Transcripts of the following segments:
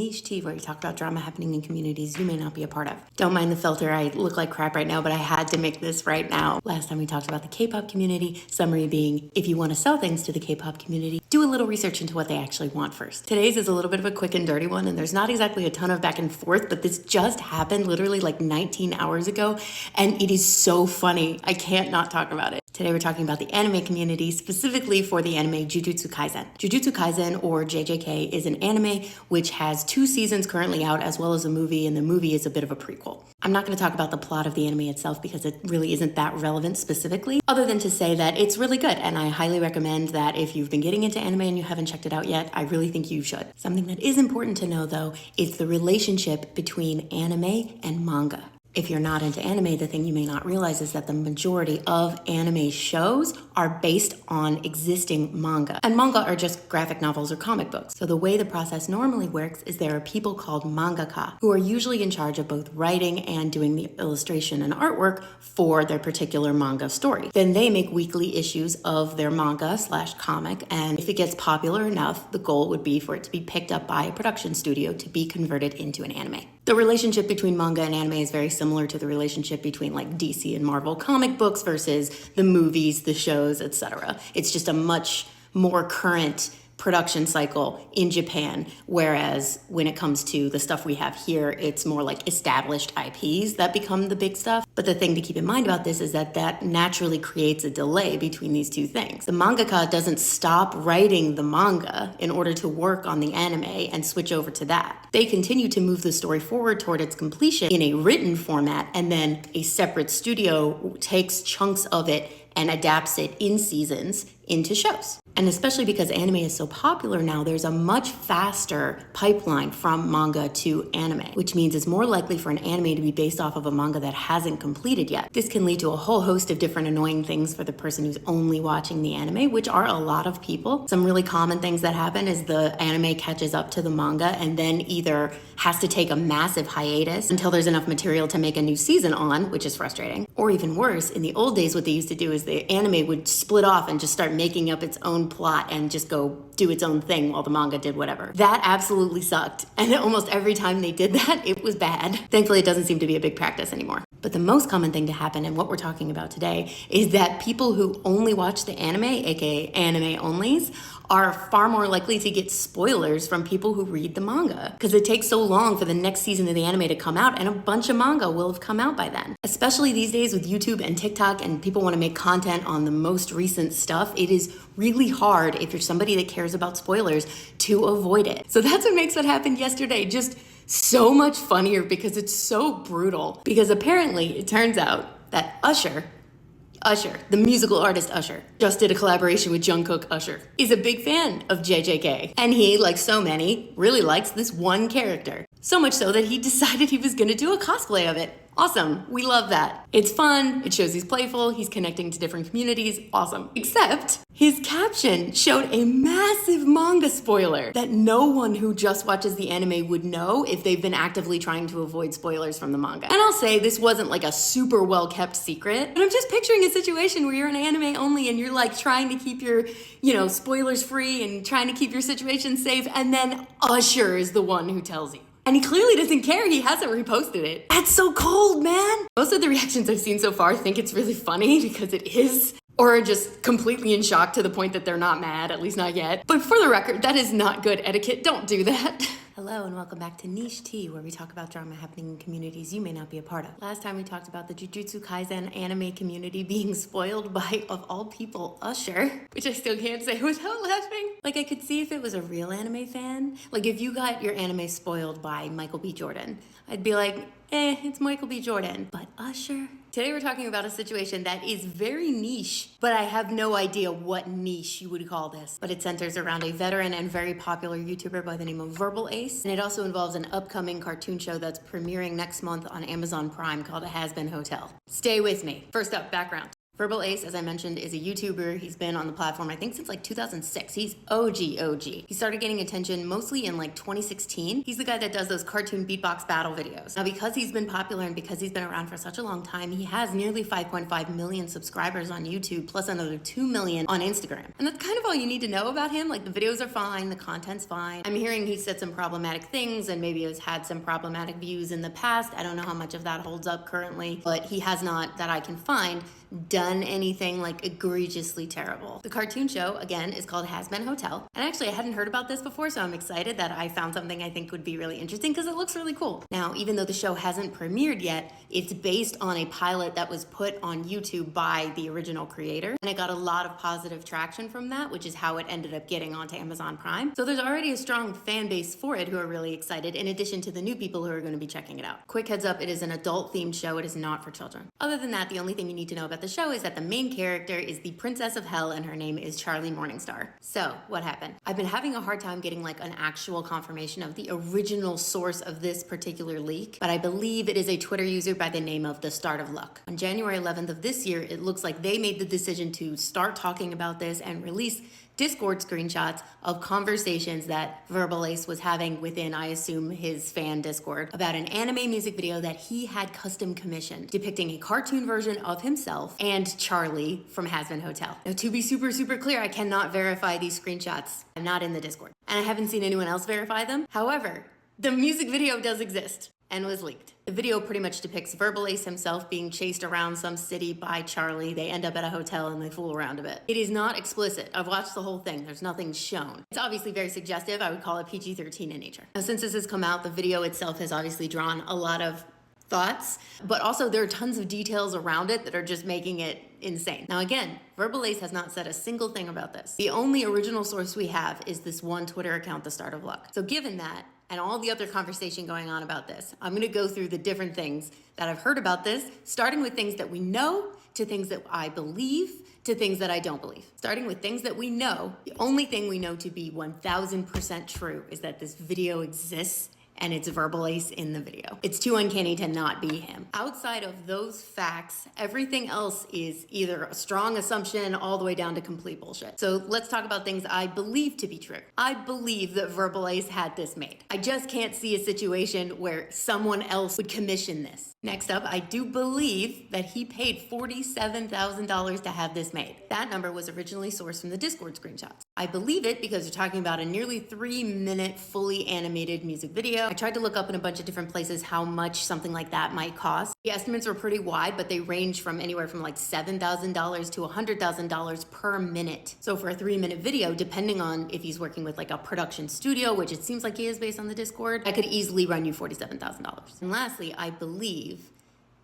Niche Tea, where we talk about drama happening in communities you may not be a part of. Don't mind the filter, I look like crap right now, but I had to make this right now. Last time we talked about the K-pop community, summary being, if you want to sell things to the K-pop community, do a little research into what they actually want first. Today's is a little bit of a quick and dirty one, and there's not exactly a ton of back and forth, but this just happened literally like 19 hours ago, and it is so funny. I can't not talk about it. Today we're talking about the anime community, specifically for the anime Jujutsu Kaisen. Jujutsu Kaisen, or JJK, is an anime which has 2 seasons currently out, as well as a movie, and the movie is a bit of a prequel. I'm not going to talk about the plot of the anime itself because it really isn't that relevant specifically, other than to say that it's really good, and I highly recommend that if you've been getting into anime and you haven't checked it out yet, I really think you should. Something that is important to know, though, is the relationship between anime and manga. If you're not into anime, the thing you may not realize is that the majority of anime shows are based on existing manga. And manga are just graphic novels or comic books. So the way the process normally works is there are people called mangaka who are usually in charge of both writing and doing the illustration and artwork for their particular manga story. Then they make weekly issues of their manga/comic, and if it gets popular enough, the goal would be for it to be picked up by a production studio to be converted into an anime. The relationship between manga and anime is very similar to the relationship between like DC and Marvel comic books versus the movies, the shows, etc. It's just a much more current production cycle in Japan, whereas when it comes to the stuff we have here, it's more like established IPs that become the big stuff. But the thing to keep in mind about this is that that naturally creates a delay between these two things. The mangaka doesn't stop writing the manga in order to work on the anime and switch over to that. They continue to move the story forward toward its completion in a written format, and then a separate studio takes chunks of it and adapts it in seasons into shows. And especially because anime is so popular now, there's a much faster pipeline from manga to anime, which means it's more likely for an anime to be based off of a manga that hasn't completed yet. This can lead to a whole host of different annoying things for the person who's only watching the anime, which are a lot of people. Some really common things that happen is the anime catches up to the manga and then either has to take a massive hiatus until there's enough material to make a new season on, which is frustrating. Or even worse, in the old days, what they used to do is the anime would split off and just start making up its own plot and just go do its own thing while the manga did whatever. That absolutely sucked. And almost every time they did that, it was bad. Thankfully, it doesn't seem to be a big practice anymore. But the most common thing to happen, and what we're talking about today, is that people who only watch the anime, aka anime onlys, are far more likely to get spoilers from people who read the manga, because it takes so long for the next season of the anime to come out, and a bunch of manga will have come out by then. Especially these days with YouTube and TikTok, and people want to make content on the most recent stuff, it is really hard, if you're somebody that cares about spoilers, to avoid it. So that's what makes what happened yesterday just so much funnier, because it's so brutal. Because apparently it turns out that Usher, the musical artist Usher, just did a collaboration with Jungkook. Usher is a big fan of JJK, and he, like so many, really likes this one character. So much so that he decided he was gonna do a cosplay of it. Awesome, we love that. It's fun, it shows he's playful, he's connecting to different communities, awesome. Except his caption showed a massive manga spoiler that no one who just watches the anime would know if they've been actively trying to avoid spoilers from the manga. And I'll say this wasn't like a super well kept secret, but I'm just picturing a situation where you're an anime only and you're like trying to keep your, spoilers free and trying to keep your situation safe, and then Usher is the one who tells you. And he clearly doesn't care. He hasn't reposted it. That's so cold, man. Most of the reactions I've seen so far think it's really funny because it is, or are just completely in shock to the point that they're not mad, at least not yet. But for the record, that is not good etiquette. Don't do that. Hello and welcome back to Niche Tea, where we talk about drama happening in communities you may not be a part of. Last time we talked about the Jujutsu Kaisen anime community being spoiled by, of all people, Usher, which I still can't say without laughing. Like, I could see if it was a real anime fan. Like, if you got your anime spoiled by Michael B. Jordan, I'd be like, it's Michael B. Jordan. But Usher? Today we're talking about a situation that is very niche, but I have no idea what niche you would call this. But it centers around a veteran and very popular YouTuber by the name of Verbal Ace. And it also involves an upcoming cartoon show that's premiering next month on Amazon Prime called A Has Been Hotel. Stay with me. First up, background. Verbal Ace, as I mentioned, is a YouTuber. He's been on the platform, I think, since like 2006. He's OG. He started getting attention mostly in like 2016. He's the guy that does those cartoon beatbox battle videos. Now, because he's been popular and because he's been around for such a long time, he has nearly 5.5 million subscribers on YouTube, plus another 2 million on Instagram. And that's kind of all you need to know about him. Like, the videos are fine, the content's fine. I'm hearing he said some problematic things and maybe has had some problematic views in the past. I don't know how much of that holds up currently, but he has not, that I can find, done anything like egregiously terrible. The cartoon show, again, is called Has Been Hotel. And actually, I hadn't heard about this before, so I'm excited that I found something I think would be really interesting because it looks really cool. Now, even though the show hasn't premiered yet, it's based on a pilot that was put on YouTube by the original creator. And it got a lot of positive traction from that, which is how it ended up getting onto Amazon Prime. So there's already a strong fan base for it who are really excited, in addition to the new people who are going to be checking it out. Quick heads up, it is an adult-themed show. It is not for children. Other than that, the only thing you need to know about the show is that the main character is the Princess of Hell and her name is Charlie Morningstar. So what happened? I've been having a hard time getting like an actual confirmation of the original source of this particular leak, but I believe it is a Twitter user by the name of The Start of Luck. On January 11th of this year, it looks like they made the decision to start talking about this and release Discord screenshots of conversations that Verbal Ace was having within, I assume, his fan Discord about an anime music video that he had custom commissioned, depicting a cartoon version of himself and Charlie from Has Been Hotel. Now, to be super clear, I cannot verify these screenshots. I'm not in the Discord, and I haven't seen anyone else verify them. However, the music video does exist and was leaked. The video pretty much depicts Verbal Ace himself being chased around some city by Charlie. They end up at a hotel and they fool around a bit. It is not explicit. I've watched the whole thing. There's nothing shown. It's obviously very suggestive. I would call it PG-13 in nature. Now, since this has come out, the video itself has obviously drawn a lot of thoughts, but also there are tons of details around it that are just making it insane. Now, again, Verbal Ace has not said a single thing about this. The only original source we have is this one Twitter account, The Start of Luck. So given that, and all the other conversation going on about this, I'm going to go through the different things that I've heard about this, starting with things that we know, to things that I believe, to things that I don't believe. Starting with things that we know, the only thing we know to be 1000% true is that this video exists and it's Verbal Ace in the video. It's too uncanny to not be him. Outside of those facts, everything else is either a strong assumption all the way down to complete bullshit. So let's talk about things I believe to be true. I believe that Verbal Ace had this made. I just can't see a situation where someone else would commission this. Next up, I do believe that he paid $47,000 to have this made. That number was originally sourced from the Discord screenshots. I believe it because you're talking about a nearly 3-minute fully animated music video. I tried to look up in a bunch of different places how much something like that might cost. The estimates were pretty wide, but they range from anywhere from like $7,000 to $100,000 per minute. So for a 3-minute video, depending on if he's working with like a production studio, which it seems like he is based on the Discord, that could easily run you $47,000. And lastly, I believe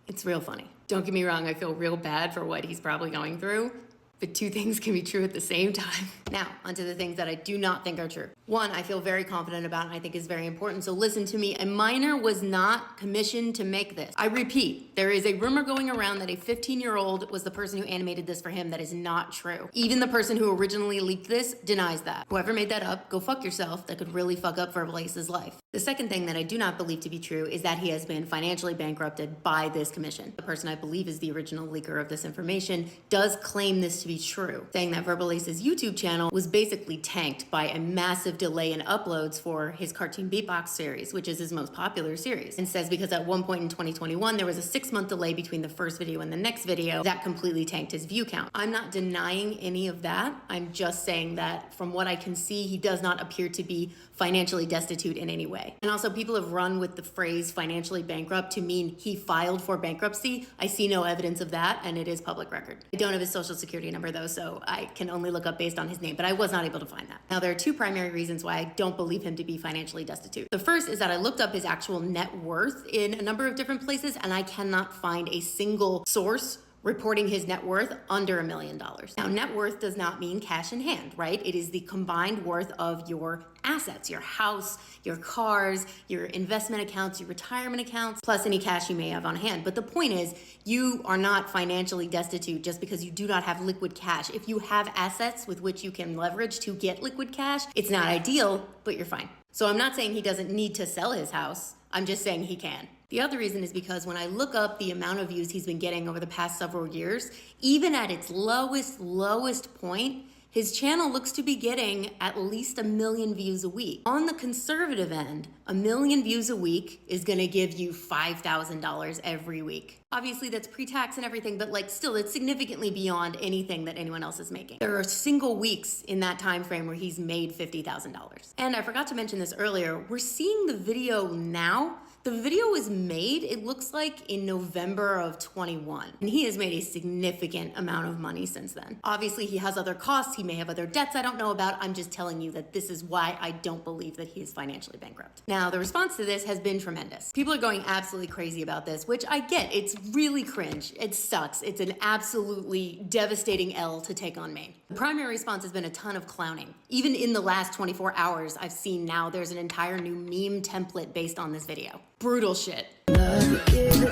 it's real funny. Don't get me wrong, I feel real bad for what he's probably going through, but two things can be true at the same time. Now, onto the things that I do not think are true. One, I feel very confident about and I think is very important. So listen to me, a minor was not commissioned to make this. I repeat, there is a rumor going around that a 15-year-old was the person who animated this for him. That is not true. Even the person who originally leaked this denies that. Whoever made that up, go fuck yourself. That could really fuck up Verbal Ace's life. The second thing that I do not believe to be true is that he has been financially bankrupted by this commission. The person I believe is the original leaker of this information does claim this to be true, saying that Verbal Ace's YouTube channel was basically tanked by a massive delay in uploads for his cartoon beatbox series, which is his most popular series, and says because at one point in 2021 there was a 6-month delay between the first video and the next video that completely tanked his view count. I'm not denying any of that. I'm just saying that from what I can see, he does not appear to be financially destitute in any way. And also, people have run with the phrase financially bankrupt to mean he filed for bankruptcy. I see no evidence of that, and it is public record. I don't have his social security number though, so I can only look up based on his name, but I was not able to find that. Now, there are two primary reasons why I don't believe him to be financially destitute. The first is that I looked up his actual net worth in a number of different places, and I cannot find a single source reporting his net worth under $1 million. Now, net worth does not mean cash in hand, right? It is the combined worth of your assets, your house, your cars, your investment accounts, your retirement accounts, plus any cash you may have on hand. But the point is, you are not financially destitute just because you do not have liquid cash. If you have assets with which you can leverage to get liquid cash, it's not ideal, but you're fine. So I'm not saying he doesn't need to sell his house. I'm just saying he can. The other reason is because when I look up the amount of views he's been getting over the past several years, even at its lowest point, his channel looks to be getting at least 1 million views a week. On the conservative end, 1 million views a week is gonna give you $5,000 every week. Obviously that's pre-tax and everything, but like still it's significantly beyond anything that anyone else is making. There are single weeks in that time frame where he's made $50,000. And I forgot to mention this earlier, we're seeing the video now. The video was made, it looks like, in November of 21. And he has made a significant amount of money since then. Obviously, he has other costs. He may have other debts I don't know about. I'm just telling you that this is why I don't believe that he is financially bankrupt. Now, the response to this has been tremendous. People are going absolutely crazy about this, which I get. It's really cringe. It sucks. It's an absolutely devastating L to take on Maine. The primary response has been a ton of clowning. Even in the last 24 hours, I've seen now there's an entire new meme template based on this video. Brutal shit. I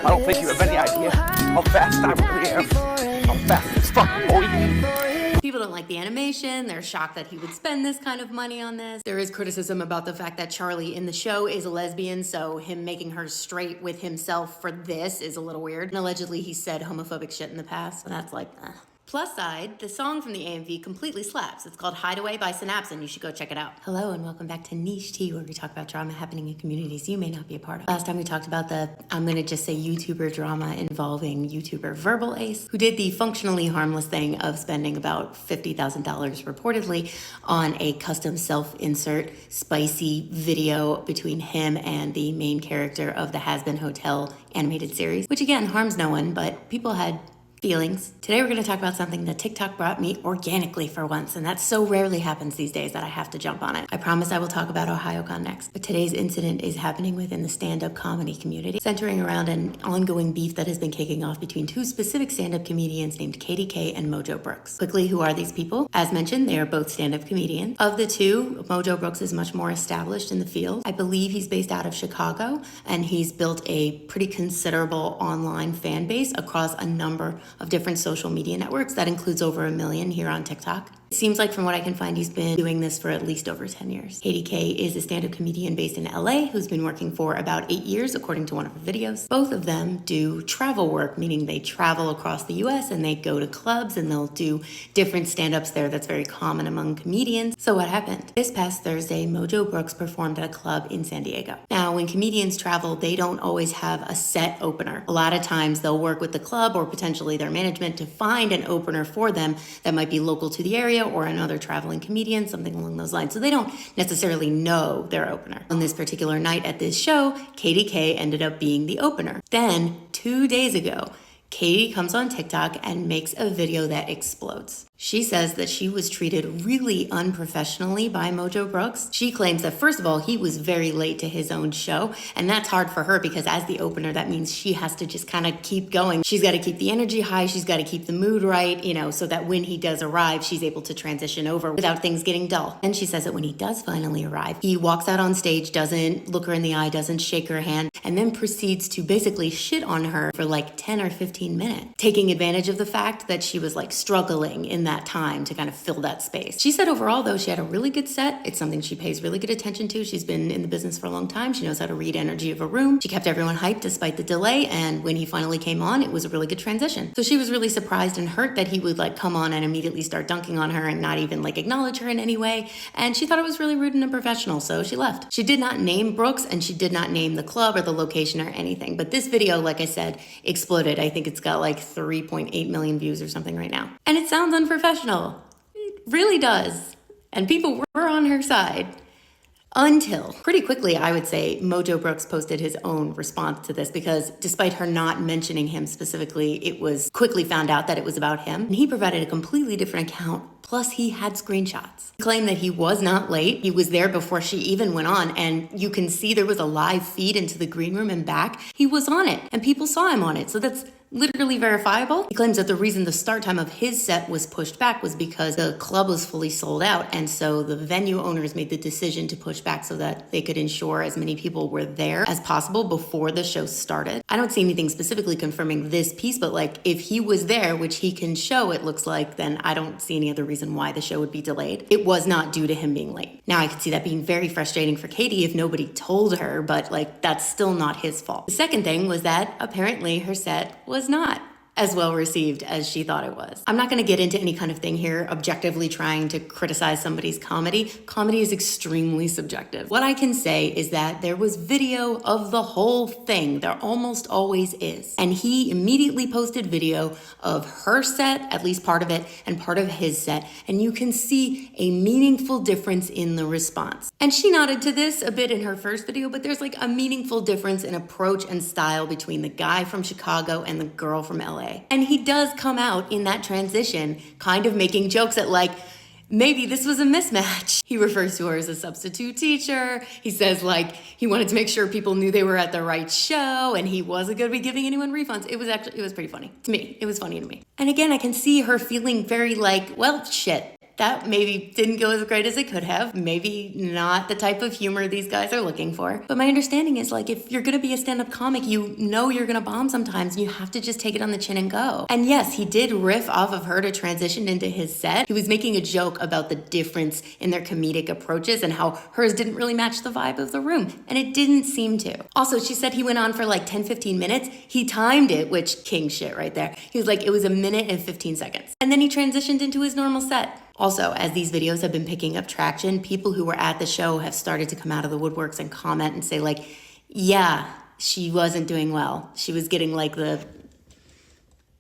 don't think you have any idea how fast I really am. I'm fast as fuck, boy. People don't like the animation. They're shocked that he would spend this kind of money on this. There is criticism about the fact that Charlie in the show is a lesbian, so him making her straight with himself for this is a little weird. And allegedly he said homophobic shit in the past, so that's like, Plus side, the song from the AMV completely slaps. It's called Hideaway by Synapse, and you should go check it out. Hello, and welcome back to Niche Tea, where we talk about drama happening in communities you may not be a part of. Last time we talked about the, I'm gonna just say YouTuber drama involving YouTuber Verbal Ace, who did the functionally harmless thing of spending about $50,000 reportedly on a custom self-insert spicy video between him and the main character of the Has Been Hotel animated series, which again harms no one, but people had feelings. Today we're going to talk about something that TikTok brought me organically for once, and that so rarely happens these days that I have to jump on it. I promise I will talk about OhioCon next, but today's incident is happening within the stand-up comedy community, centering around an ongoing beef that has been kicking off between two specific stand-up comedians named KDK and Mojo Brooks. Quickly, who are these people? As mentioned, they are both stand-up comedians. Of the two, Mojo Brooks is much more established in the field. I believe he's based out of Chicago, and he's built a pretty considerable online fan base across a number of different social media networks. That includes over 1 million here on TikTok. It seems like from what I can find, he's been doing this for at least over 10 years. KDK is a stand-up comedian based in LA who's been working for about 8 years, according to one of her videos. Both of them do travel work, meaning they travel across the US and they go to clubs and they'll do different stand-ups there. That's very common among comedians. So what happened? This past Thursday, Mojo Brooks performed at a club in San Diego. Now, when comedians travel, they don't always have a set opener. A lot of times they'll work with the club or potentially their management to find an opener for them that might be local to the area or another traveling comedian, something along those lines. So they don't necessarily know their opener. On this particular night at this show, KDK ended up being the opener. Then, 2 days ago, Katie comes on TikTok and makes a video that explodes. She says that she was treated really unprofessionally by Mojo Brooks. She claims that, first of all, he was very late to his own show, and that's hard for her because as the opener, that means she has to just kind of keep going. She's got to keep the energy high, she's got to keep the mood right, so that when he does arrive, she's able to transition over without things getting dull. And she says that when he does finally arrive, he walks out on stage, doesn't look her in the eye, doesn't shake her hand, and then proceeds to basically shit on her for like 10 or 15 minutes, taking advantage of the fact that she was like struggling in that time to kind of fill that space. She said overall, though, she had a really good set. It's something she pays really good attention to. She's been in the business for a long time. She knows how to read energy of a room. She kept everyone hyped despite the delay, and when he finally came on, it was a really good transition. So she was really surprised and hurt that he would like come on and immediately start dunking on her and not even like acknowledge her in any way, and she thought it was really rude and unprofessional, so she left. She did not name Brooks, and she did not name the club or the location or anything, but this video, like I said, exploded. I think it's got like 3.8 million views or something right now. And it sounds unprofessional. It really does. And people were on her side. Until pretty quickly, I would say, Mojo Brooks posted his own response to this because despite her not mentioning him specifically, it was quickly found out that it was about him. And he provided a completely different account. Plus, he had screenshots. He claimed that he was not late. He was there before she even went on. And you can see there was a live feed into the green room and back. He was on it and people saw him on it. So that's literally verifiable. He claims that the reason the start time of his set was pushed back was because the club was fully sold out, and so the venue owners made the decision to push back so that they could ensure as many people were there as possible before the show started. I don't see anything specifically confirming this piece, but like if he was there, which he can show it looks like, then I don't see any other reason why the show would be delayed. It was not due to him being late. Now I could see that being very frustrating for Katie if nobody told her, but like that's still not his fault. The second thing was that apparently her set was not as well received as she thought it was. I'm not going to get into any kind of thing here, objectively trying to criticize somebody's comedy. Comedy is extremely subjective. What I can say is that there was video of the whole thing. There almost always is. And he immediately posted video of her set, at least part of it, and part of his set. And you can see a meaningful difference in the response. And she nodded to this a bit in her first video, but there's like a meaningful difference in approach and style between the guy from Chicago and the girl from LA. And he does come out in that transition kind of making jokes at like, maybe this was a mismatch. He refers to her as a substitute teacher. He says like he wanted to make sure people knew they were at the right show and he wasn't going to be giving anyone refunds. It was pretty funny to me. It was funny to me. And again, I can see her feeling very like, well, shit. That maybe didn't go as great as it could have. Maybe not the type of humor these guys are looking for. But my understanding is like, if you're gonna be a stand-up comic, you know you're gonna bomb sometimes. And you have to just take it on the chin and go. And yes, he did riff off of her to transition into his set. He was making a joke about the difference in their comedic approaches and how hers didn't really match the vibe of the room. And it didn't seem to. Also, she said he went on for like 10, 15 minutes. He timed it, which king shit right there. He was like, it was a minute and 15 seconds. And then he transitioned into his normal set. Also, as these videos have been picking up traction, people who were at the show have started to come out of the woodworks and comment and say like, yeah, she wasn't doing well. She was getting like the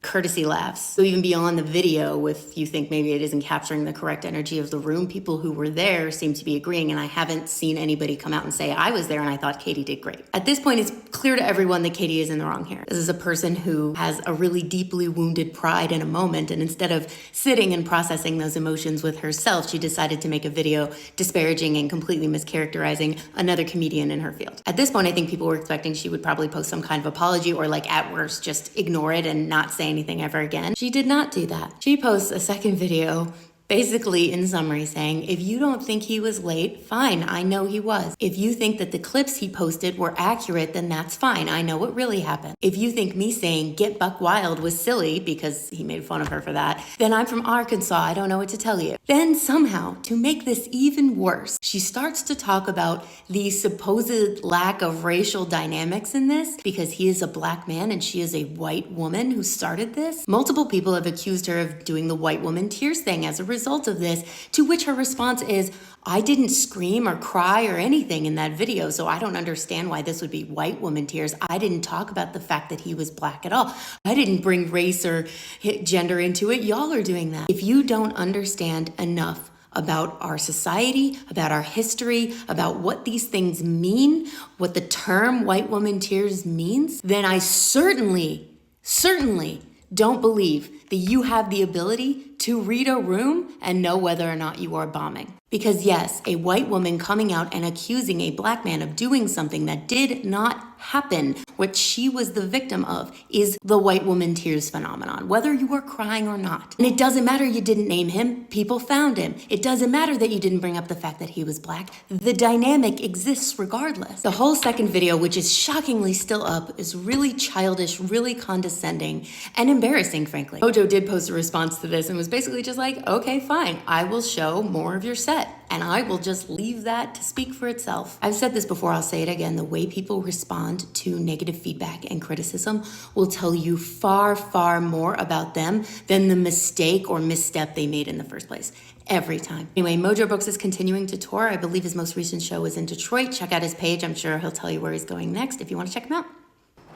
courtesy laughs. So even beyond the video, if you think maybe it isn't capturing the correct energy of the room, people who were there seem to be agreeing, and I haven't seen anybody come out and say, I was there and I thought Katie did great. At this point, it's clear to everyone that Katie is in the wrong here. This is a person who has a really deeply wounded pride in a moment, and instead of sitting and processing those emotions with herself, she decided to make a video disparaging and completely mischaracterizing another comedian in her field. At this point, I think people were expecting she would probably post some kind of apology or like at worst just ignore it and not say anything ever again. She did not do that. She posts a second video basically in summary saying, if you don't think he was late, fine, I know he was. If you think that the clips he posted were accurate, then that's fine. I know what really happened. If you think me saying get buck wild was silly because he made fun of her for that, then I'm from Arkansas. I don't know what to tell you. Then somehow, to make this even worse, she starts to talk about the supposed lack of racial dynamics in this because he is a black man and she is a white woman who started this. Multiple people have accused her of doing the white woman tears thing as a result of this, to which her response is, I didn't scream or cry or anything in that video, so I don't understand why this would be white woman tears. I didn't talk about the fact that he was black at all. I didn't bring race or gender into it. Y'all are doing that. If you don't understand enough about our society, about our history, about what these things mean, what the term white woman tears means, then I certainly don't believe that you have the ability to read a room and know whether or not you are bombing. Because yes, a white woman coming out and accusing a black man of doing something that did not happen, what she was the victim of, is the white woman tears phenomenon, whether you were crying or not. And it doesn't matter you didn't name him, people found him. It doesn't matter that you didn't bring up the fact that he was black. The dynamic exists regardless. The whole second video, which is shockingly still up, is really childish, really condescending, and embarrassing, frankly. Mojo did post a response to this and was basically just like, okay, fine, I will show more of your set. And I will just leave that to speak for itself. I've said this before, I'll say it again. The way people respond to negative feedback and criticism will tell you far, far more about them than the mistake or misstep they made in the first place. Every time. Anyway, Mojo Brooks is continuing to tour. I believe his most recent show was in Detroit. Check out his page. I'm sure he'll tell you where he's going next if you want to check him out.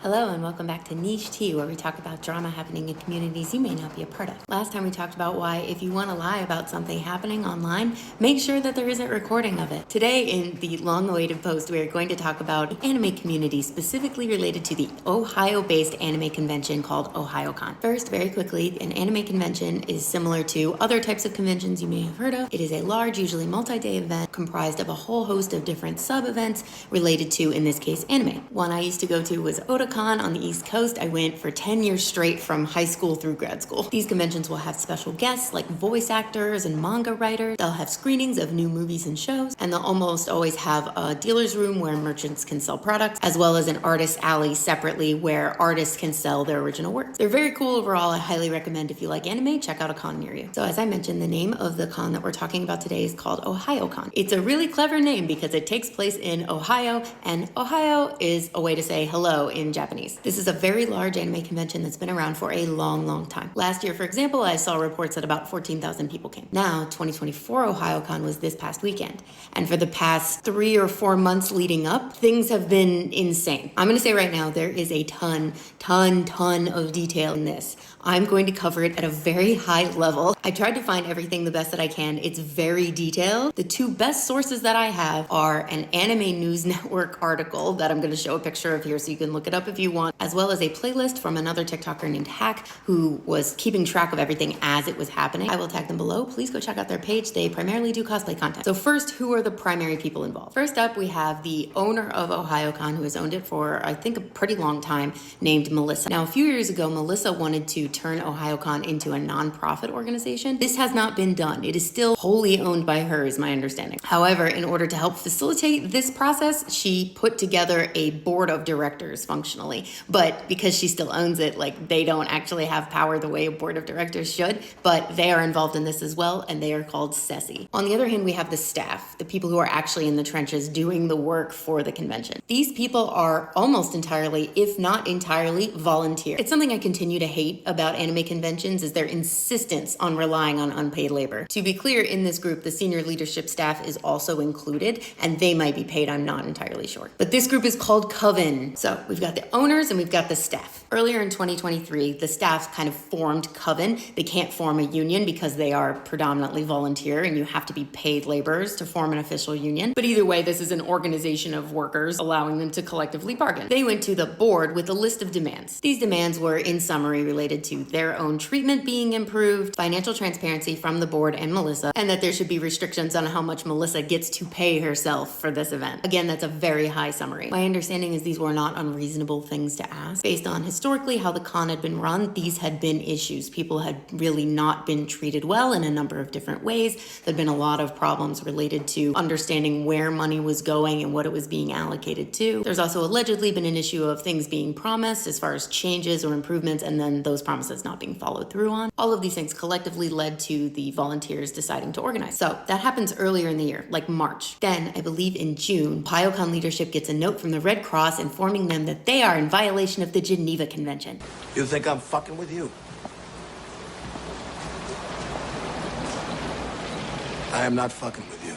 Hello and welcome back to Niche Tea, where we talk about drama happening in communities you may not be a part of. Last time we talked about why if you want to lie about something happening online, make sure that there isn't recording of it. Today in the long-awaited post, we are going to talk about the anime community, specifically related to the Ohio-based anime convention called OhioCon. First, very quickly, an anime convention is similar to other types of conventions you may have heard of. It is a large, usually multi-day event comprised of a whole host of different sub-events related to, in this case, anime. One I used to go to was Otakon, Con on the East Coast, I went for 10 years straight from high school through grad school. These conventions will have special guests like voice actors and manga writers. They'll have screenings of new movies and shows, and they'll almost always have a dealer's room where merchants can sell products, as well as an artist alley separately where artists can sell their original works. They're very cool overall. I highly recommend if you like anime, check out a con near you. So as I mentioned, the name of the con that we're talking about today is called Ohio Con. It's a really clever name because it takes place in Ohio, and Ohio is a way to say hello in Japanese. This is a very large anime convention that's been around for a long, long time. Last year, for example, I saw reports that about 14,000 people came. Now, 2024 OhioCon was this past weekend, and for the past 3 or 4 months leading up, things have been insane. I'm gonna say right now, there is a ton of detail in this. I'm going to cover it at a very high level. I tried to find everything the best that I can. It's very detailed. The 2 best sources that I have are an Anime News Network article that I'm going to show a picture of here so you can look it up if you want, as well as a playlist from another TikToker named Hack who was keeping track of everything as it was happening. I will tag them below. Please go check out their page. They primarily do cosplay content. So first, who are the primary people involved? First up, we have the owner of OhioCon, who has owned it for, I think, a pretty long time, named Melissa. Now, a few years ago, Melissa wanted to turn OhioCon into a nonprofit organization. This has not been done. It is still wholly owned by her, is my understanding. However, in order to help facilitate this process, she put together a board of directors functionally. But because she still owns it, like, they don't actually have power the way a board of directors should, but they are involved in this as well, and they are called SESI. On the other hand, we have the staff, the people who are actually in the trenches doing the work for the convention. These people are almost entirely, if not entirely, volunteer. It's something I continue to hate about anime conventions is their insistence on relying on unpaid labor. To be clear, in this group, the senior leadership staff is also included, and they might be paid, I'm not entirely sure. But this group is called Coven. So we've got the owners and we've got the staff. Earlier in 2023, the staff kind of formed Coven. They can't form a union because they are predominantly volunteer and you have to be paid laborers to form an official union. But either way, this is an organization of workers allowing them to collectively bargain. They went to the board with a list of demands. These demands were, in summary, related to their own treatment being improved, financial transparency from the board and Melissa, and that there should be restrictions on how much Melissa gets to pay herself for this event. Again, that's a very high summary. My understanding is these were not unreasonable things to ask. Based on historically how the con had been run, these had been issues. People had really not been treated well in a number of different ways. There'd been a lot of problems related to understanding where money was going and what it was being allocated to. There's also allegedly been an issue of things being promised as far as changes or improvements, and then those promises not being followed through on. All of these things collectively led to the volunteers deciding to organize. So that happens earlier in the year, like March. Then, I believe in June, OhioCon leadership gets a note from the Red Cross informing them that they are in violation of the Geneva Convention. You think I'm fucking with you? I am not fucking with you.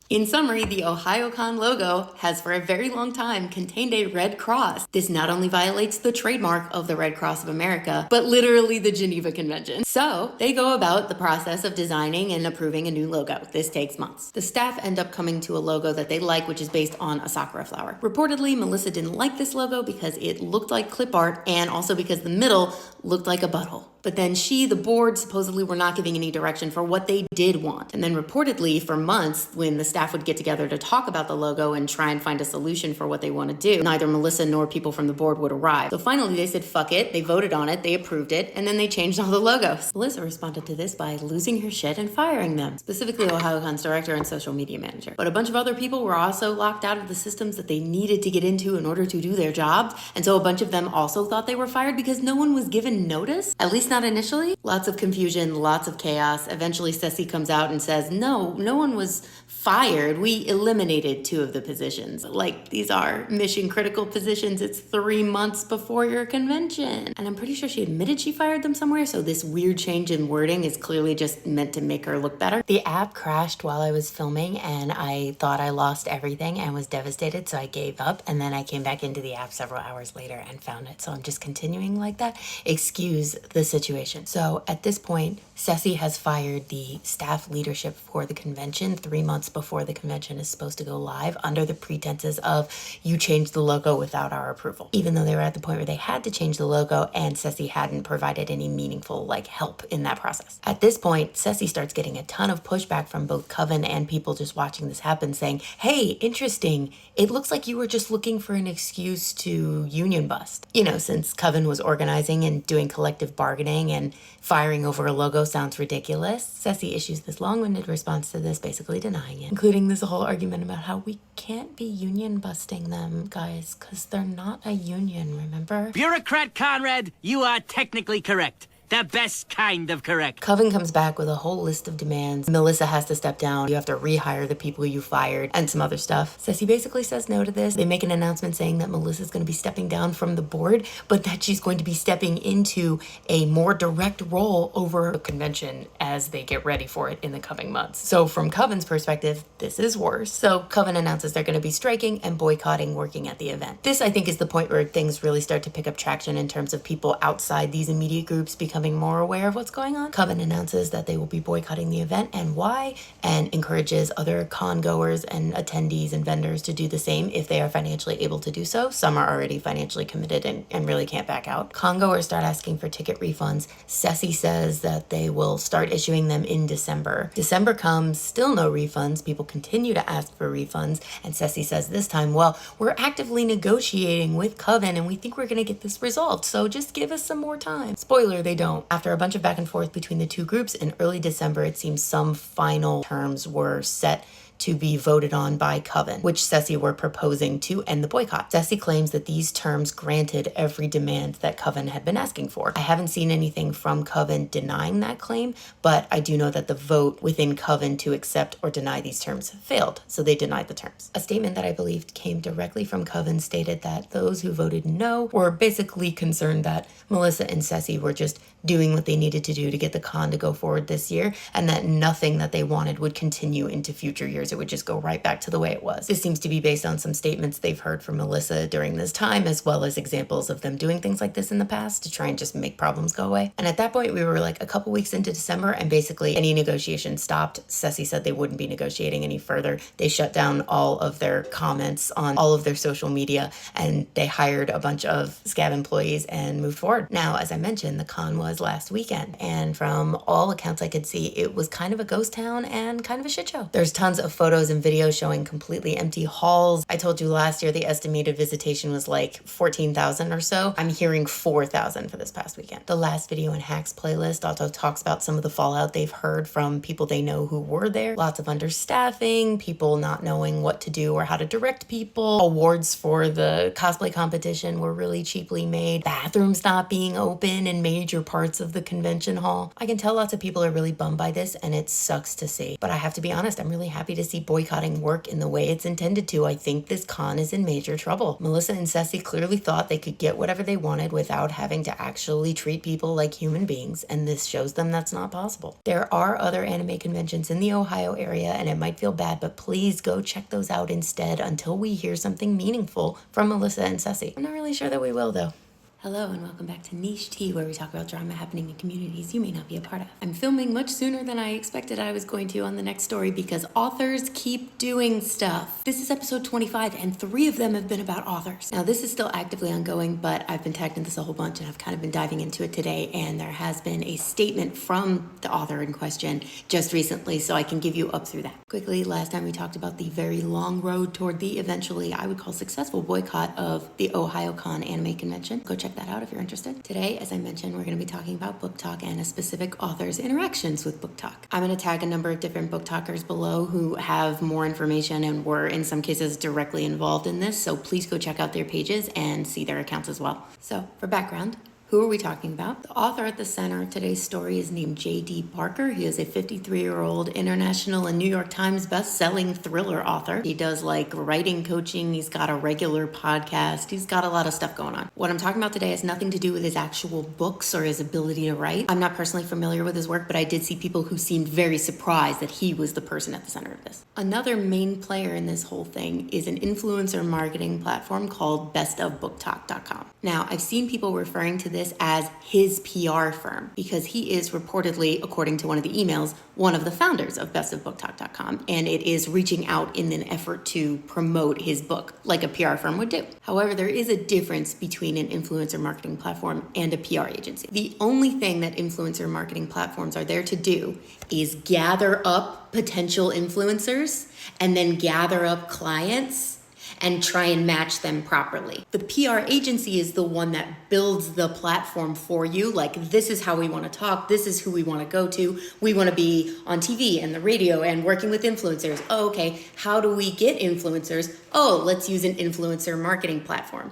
In summary, the OhioCon logo has for a very long time contained a red cross. This not only violates the trademark of the Red Cross of America, but literally the Geneva Convention. So they go about the process of designing and approving a new logo. This takes months. The staff end up coming to a logo that they like, which is based on a sakura flower. Reportedly, Melissa didn't like this logo because it looked like clip art and also because the middle looked like a butthole. But then the board, supposedly were not giving any direction for what they did want. And then reportedly, for months, when the staff would get together to talk about the logo and try and find a solution for what they want to do, neither Melissa nor people from the board would arrive. So finally, they said, fuck it. They voted on it, they approved it, and then they changed all the logos. Melissa responded to this by losing her shit and firing them, specifically OhioCon's director and social media manager. But a bunch of other people were also locked out of the systems that they needed to get into in order to do their jobs. And so a bunch of them also thought they were fired because no one was given notice, at least not initially. Lots of confusion, lots of chaos. Eventually, Ceci comes out and says, no one was fired. We eliminated 2 of the positions. Like, these are mission critical positions. It's 3 months before your convention. And I'm pretty sure she admitted she fired them somewhere. So this weird change in wording is clearly just meant to make her look better. The app crashed while I was filming and I thought I lost everything and was devastated. So I gave up, and then I came back into the app several hours later and found it. So I'm just continuing like that. Excuse the situation. So at this point, Ceci has fired the staff leadership for the convention 3 months before the convention is supposed to go live under the pretenses of you changed the logo without our approval. Even though they were at the point where they had to change the logo and Ceci hadn't provided any meaningful help in that process. At this point, Ceci starts getting a ton of pushback from both Coven and people just watching this happen saying, hey, interesting, it looks like you were just looking for an excuse to union bust. Since Coven was organizing and doing collective bargaining and firing over a logo sounds ridiculous, Ceci issues this long-winded response to this, basically denying it, including this whole argument about how we can't be union busting them, guys, because they're not a union, remember? Bureaucrat Conrad, you are technically correct. The best kind of correct. Coven comes back with a whole list of demands. Melissa has to step down. You have to rehire the people you fired and some other stuff. Ceci basically says no to this. They make an announcement saying that Melissa's going to be stepping down from the board, but that she's going to be stepping into a more direct role over the convention as they get ready for it in the coming months. So from Coven's perspective, this is worse. So Coven announces they're going to be striking and boycotting working at the event. This, I think, is the point where things really start to pick up traction in terms of people outside these immediate groups becoming more aware of what's going on. Coven announces that they will be boycotting the event and why, and encourages other con goers and attendees and vendors to do the same if they are financially able to do so. Some are already financially committed and really can't back out. Con goers start asking for ticket refunds. Ceci says that they will start issuing them in December. December comes, still no refunds. People continue to ask for refunds, and Ceci says this time, well, we're actively negotiating with Coven and we think we're going to get this resolved, so just give us some more time. Spoiler, they don't. After a bunch of back and forth between the two groups, in early December, it seems some final terms were set to be voted on by Coven, which Ceci were proposing to end the boycott. Ceci claims that these terms granted every demand that Coven had been asking for. I haven't seen anything from Coven denying that claim, but I do know that the vote within Coven to accept or deny these terms failed, so they denied the terms. A statement that I believed came directly from Coven stated that those who voted no were basically concerned that Melissa and Ceci were just doing what they needed to do to get the con to go forward this year, and that nothing that they wanted would continue into future years. It would just go right back to the way it was. This seems to be based on some statements they've heard from Melissa during this time, as well as examples of them doing things like this in the past to try and just make problems go away. And at that point, we were a couple weeks into December, and basically any negotiation stopped. Ceci said they wouldn't be negotiating any further. They shut down all of their comments on all of their social media, and they hired a bunch of scab employees and moved forward. Now, as I mentioned, the con was last weekend, and from all accounts I could see, it was kind of a ghost town and kind of a shit show. There's tons of photos and videos showing completely empty halls. I told you last year the estimated visitation was 14,000 or so. I'm hearing 4,000 for this past weekend. The last video in Hack's playlist also talks about some of the fallout they've heard from people they know who were there. Lots of understaffing, people not knowing what to do or how to direct people. Awards for the cosplay competition were really cheaply made. Bathrooms not being open in major parts of the convention hall. I can tell lots of people are really bummed by this, and it sucks to see. But I have to be honest, I'm really happy to see boycotting work in the way it's intended to. I think this con is in major trouble. Melissa and Ceci clearly thought they could get whatever they wanted without having to actually treat people like human beings, and this shows them that's not possible. There are other anime conventions in the Ohio area, and it might feel bad, but please go check those out instead until we hear something meaningful from Melissa and Ceci. I'm not really sure that we will, though. Hello and welcome back to Niche Tea, where we talk about drama happening in communities you may not be a part of. I'm filming much sooner than I expected I was going to on the next story because authors keep doing stuff. This is episode 25 and 3 of them have been about authors. Now this is still actively ongoing, but I've been tagged in this a whole bunch and I've kind of been diving into it today, and there has been a statement from the author in question just recently, so I can give you up through that. Quickly, last time we talked about the very long road toward the eventually, I would call, successful boycott of the OhioCon Anime Convention. Go check that out if you're interested. Today, as I mentioned, we're going to be talking about Book Talk and a specific author's interactions with Book Talk. I'm going to tag a number of different Book Talkers below who have more information and were in some cases directly involved in this, so please go check out their pages and see their accounts as well. So, for background, who are we talking about? The author at the center of today's story is named J.D. Barker. He is a 53-year-old international and New York Times best-selling thriller author. He does writing coaching. He's got a regular podcast. He's got a lot of stuff going on. What I'm talking about today has nothing to do with his actual books or his ability to write. I'm not personally familiar with his work, but I did see people who seemed very surprised that he was the person at the center of this. Another main player in this whole thing is an influencer marketing platform called bestofbooktalk.com. Now, I've seen people referring to this as his PR firm because he is reportedly, according to one of the emails, one of the founders of bestofbooktalk.com, and it is reaching out in an effort to promote his book like a PR firm would do. However, there is a difference between an influencer marketing platform and a PR agency. The only thing that influencer marketing platforms are there to do is gather up potential influencers and then gather up clients and try and match them properly. The PR agency is the one that builds the platform for you. Like, this is how we want to talk. This is who we want to go to. We want to be on TV and the radio and working with influencers. Oh, okay. How do we get influencers? Oh, let's use an influencer marketing platform.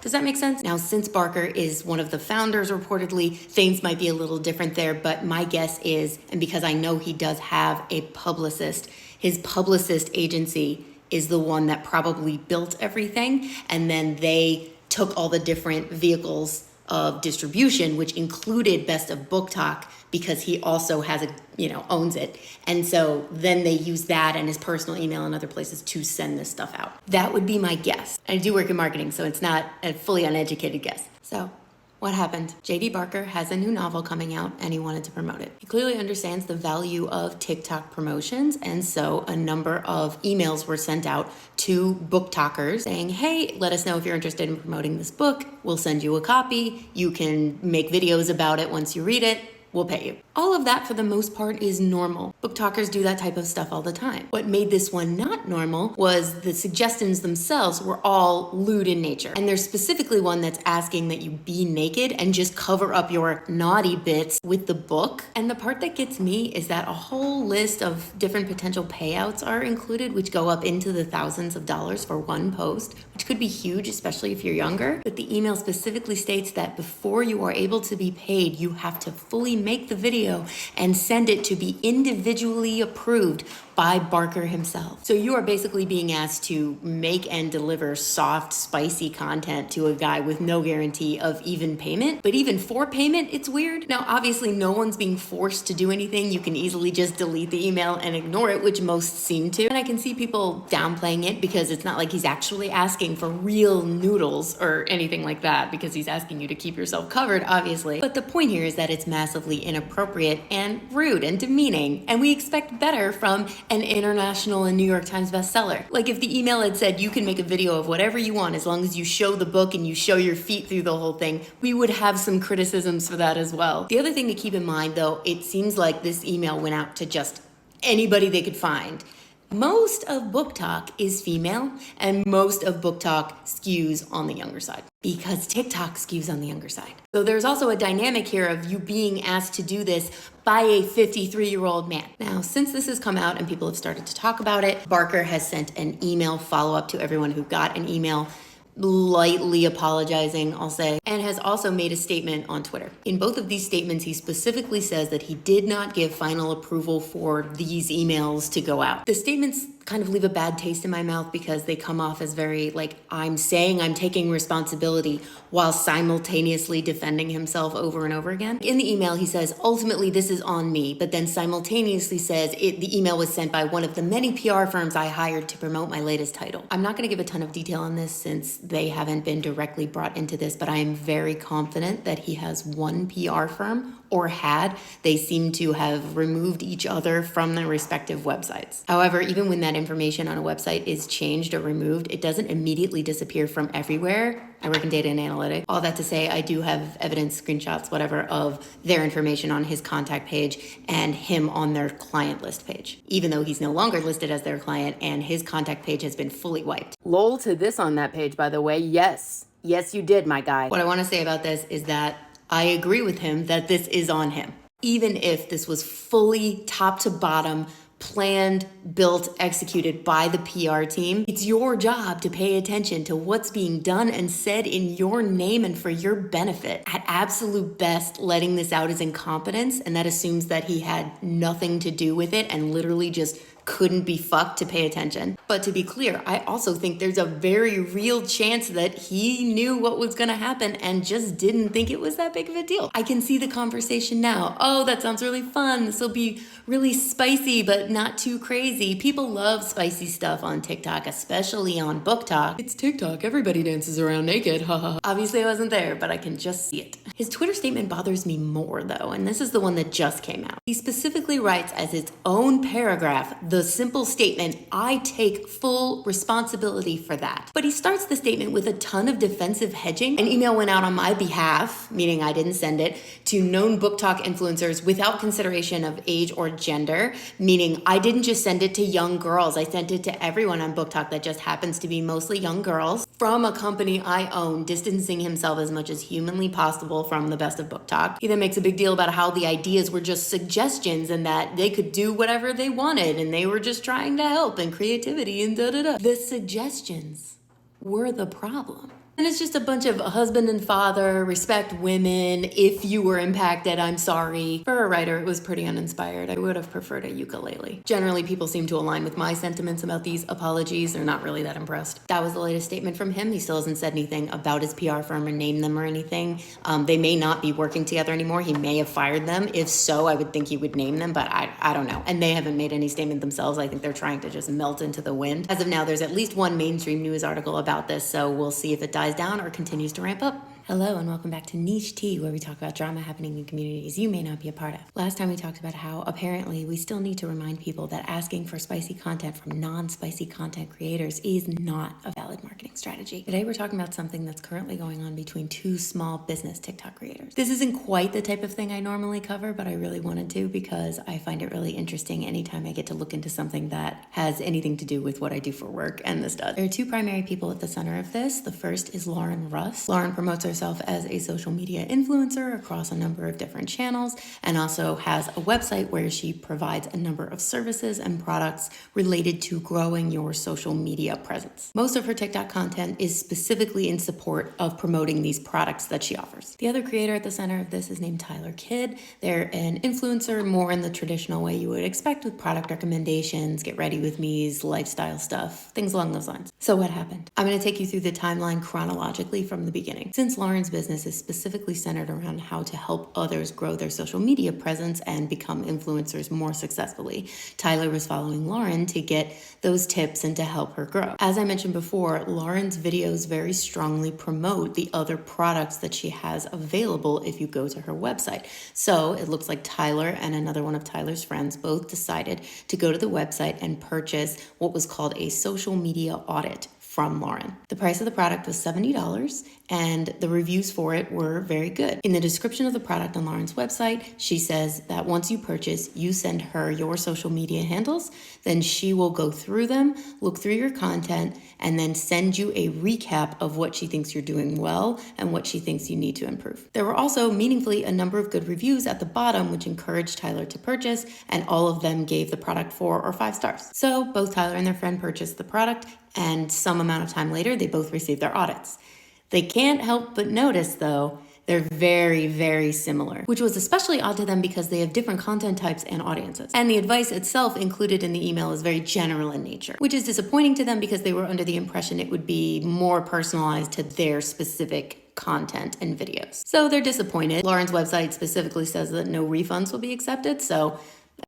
Does that make sense? Now, since Barker is one of the founders, reportedly, things might be a little different there, but my guess is, and because I know he does have a publicist, his publicist agency is the one that probably built everything, and then they took all the different vehicles of distribution, which included Best of Book Talk, because he also has owns it. And so then they use that and his personal email and other places to send this stuff out. That would be my guess. I do work in marketing, so it's not a fully uneducated guess. So what happened? J.D. Barker has a new novel coming out and he wanted to promote it. He clearly understands the value of TikTok promotions, and so a number of emails were sent out to book talkers saying, hey, let us know if you're interested in promoting this book. We'll send you a copy. You can make videos about it once you read it. We'll pay you. All of that, for the most part, is normal. Book talkers do that type of stuff all the time. What made this one not normal was the suggestions themselves were all lewd in nature. And there's specifically one that's asking that you be naked and just cover up your naughty bits with the book. And the part that gets me is that a whole list of different potential payouts are included, which go up into the thousands of dollars for one post, which could be huge, especially if you're younger. But the email specifically states that before you are able to be paid, you have to fully make the video and send it to be individually approved by Barker himself. So you are basically being asked to make and deliver soft, spicy content to a guy with no guarantee of even payment. But even for payment, it's weird. Now, obviously, no one's being forced to do anything. You can easily just delete the email and ignore it, which most seem to. And I can see people downplaying it because it's not like he's actually asking for real noodles or anything like that, because he's asking you to keep yourself covered, obviously. But the point here is that it's massively inappropriate and rude and demeaning, and we expect better from an international and New York Times bestseller. Like, if the email had said you can make a video of whatever you want as long as you show the book and you show your feet through the whole thing, we would have some criticisms for that as well. The other thing to keep in mind, though, it seems like this email went out to just anybody they could find. Most of Book Talk is female, and most of Book Talk skews on the younger side, because TikTok skews on the younger side. So there's also a dynamic here of you being asked to do this by a 53-year-old man. Now, since this has come out and people have started to talk about it, Barker has sent an email follow-up to everyone who got an email, lightly apologizing, I'll say, and has also made a statement on Twitter. In both of these statements, he specifically says that he did not give final approval for these emails to go out. The statements kind of leave a bad taste in my mouth because they come off as very like, I'm saying I'm taking responsibility while simultaneously defending himself over and over again. In the email, he says, ultimately, this is on me, but then simultaneously says the email was sent by one of the many PR firms I hired to promote my latest title. I'm not going to give a ton of detail on this since they haven't been directly brought into this, but I am very confident that he has one PR firm, or had. They seem to have removed each other from their respective websites. However, even when that information on a website is changed or removed, it doesn't immediately disappear from everywhere. I work in data and analytics. All that to say, I do have evidence, screenshots, whatever, of their information on his contact page and him on their client list page, even though he's no longer listed as their client and his contact page has been fully wiped. Lol to this on that page, by the way. Yes, you did, my guy. What I want to say about this is that I agree with him that this is on him. Even if this was fully top to bottom, planned, built, executed by the PR team, it's your job to pay attention to what's being done and said in your name and for your benefit. At absolute best, letting this out is incompetence, and that assumes that he had nothing to do with it and literally just couldn't be fucked to pay attention. But to be clear, I also think there's a very real chance that he knew what was gonna happen and just didn't think it was that big of a deal. I can see the conversation now. Oh, that sounds really fun. This will be really spicy, but not too crazy. People love spicy stuff on TikTok, especially on Book Talk. It's TikTok, everybody dances around naked, haha. Obviously I wasn't there, but I can just see it. His Twitter statement bothers me more though, and this is the one that just came out. He specifically writes as its own paragraph, the simple statement, I take full responsibility for that. But he starts the statement with a ton of defensive hedging. An email went out on my behalf, meaning I didn't send it, to known Book Talk influencers without consideration of age or gender, meaning I didn't just send it to young girls. I sent it to everyone on Book Talk that just happens to be mostly young girls from a company I own, distancing himself as much as humanly possible from the best of Book Talk. He then makes a big deal about how the ideas were just suggestions and that they could do whatever they wanted and they were just trying to help and creativity and da-da-da. The suggestions were the problem. And it's just a bunch of husband and father, respect women, if you were impacted, I'm sorry. For a writer, it was pretty uninspired. I would have preferred a ukulele. Generally, people seem to align with my sentiments about these apologies. They're not really that impressed. That was the latest statement from him. He still hasn't said anything about his PR firm or named them or anything. They may not be working together anymore. He may have fired them. If so, I would think he would name them, but I don't know. And they haven't made any statement themselves. I think they're trying to just melt into the wind. As of now, there's at least one mainstream news article about this, so we'll see if it dies down or continues to ramp up. Hello and welcome back to Niche Tea, where we talk about drama happening in communities you may not be a part of. Last time we talked about how apparently we still need to remind people that asking for spicy content from non-spicy content creators is not a valid marketing strategy. Today we're talking about something that's currently going on between two small business TikTok creators. This isn't quite the type of thing I normally cover, but I really wanted to because I find it really interesting anytime I get to look into something that has anything to do with what I do for work, and this does. There are two primary people at the center of this. The first is Lauren Russ. Lauren promotes herself as a social media influencer across a number of different channels and also has a website where she provides a number of services and products related to growing your social media presence. Most of her TikTok content is specifically in support of promoting these products that she offers. The other creator at the center of this is named Tyler Kidd. They're an influencer more in the traditional way you would expect, with product recommendations, get ready with me's, lifestyle stuff, things along those lines. So what happened? I'm going to take you through the timeline chronologically from the beginning. Since Lauren's business is specifically centered around how to help others grow their social media presence and become influencers more successfully, Tyler was following Lauren to get those tips and to help her grow. As I mentioned before, Lauren's videos very strongly promote the other products that she has available if you go to her website. So it looks like Tyler and another one of Tyler's friends both decided to go to the website and purchase what was called a social media audit from Lauren. The price of the product was $70 and the reviews for it were very good. In the description of the product on Lauren's website, she says that once you purchase, you send her your social media handles, then she will go through them, look through your content, and then send you a recap of what she thinks you're doing well and what she thinks you need to improve. There were also meaningfully a number of good reviews at the bottom, which encouraged Tyler to purchase, and all of them gave the product 4 or 5 stars. So both Tyler and their friend purchased the product, and some amount of time later, they both received their audits. They can't help but notice, though, they're very, very similar, which was especially odd to them because they have different content types and audiences. And the advice itself included in the email is very general in nature, which is disappointing to them because they were under the impression it would be more personalized to their specific content and videos. So they're disappointed. Lauren's website specifically says that no refunds will be accepted, so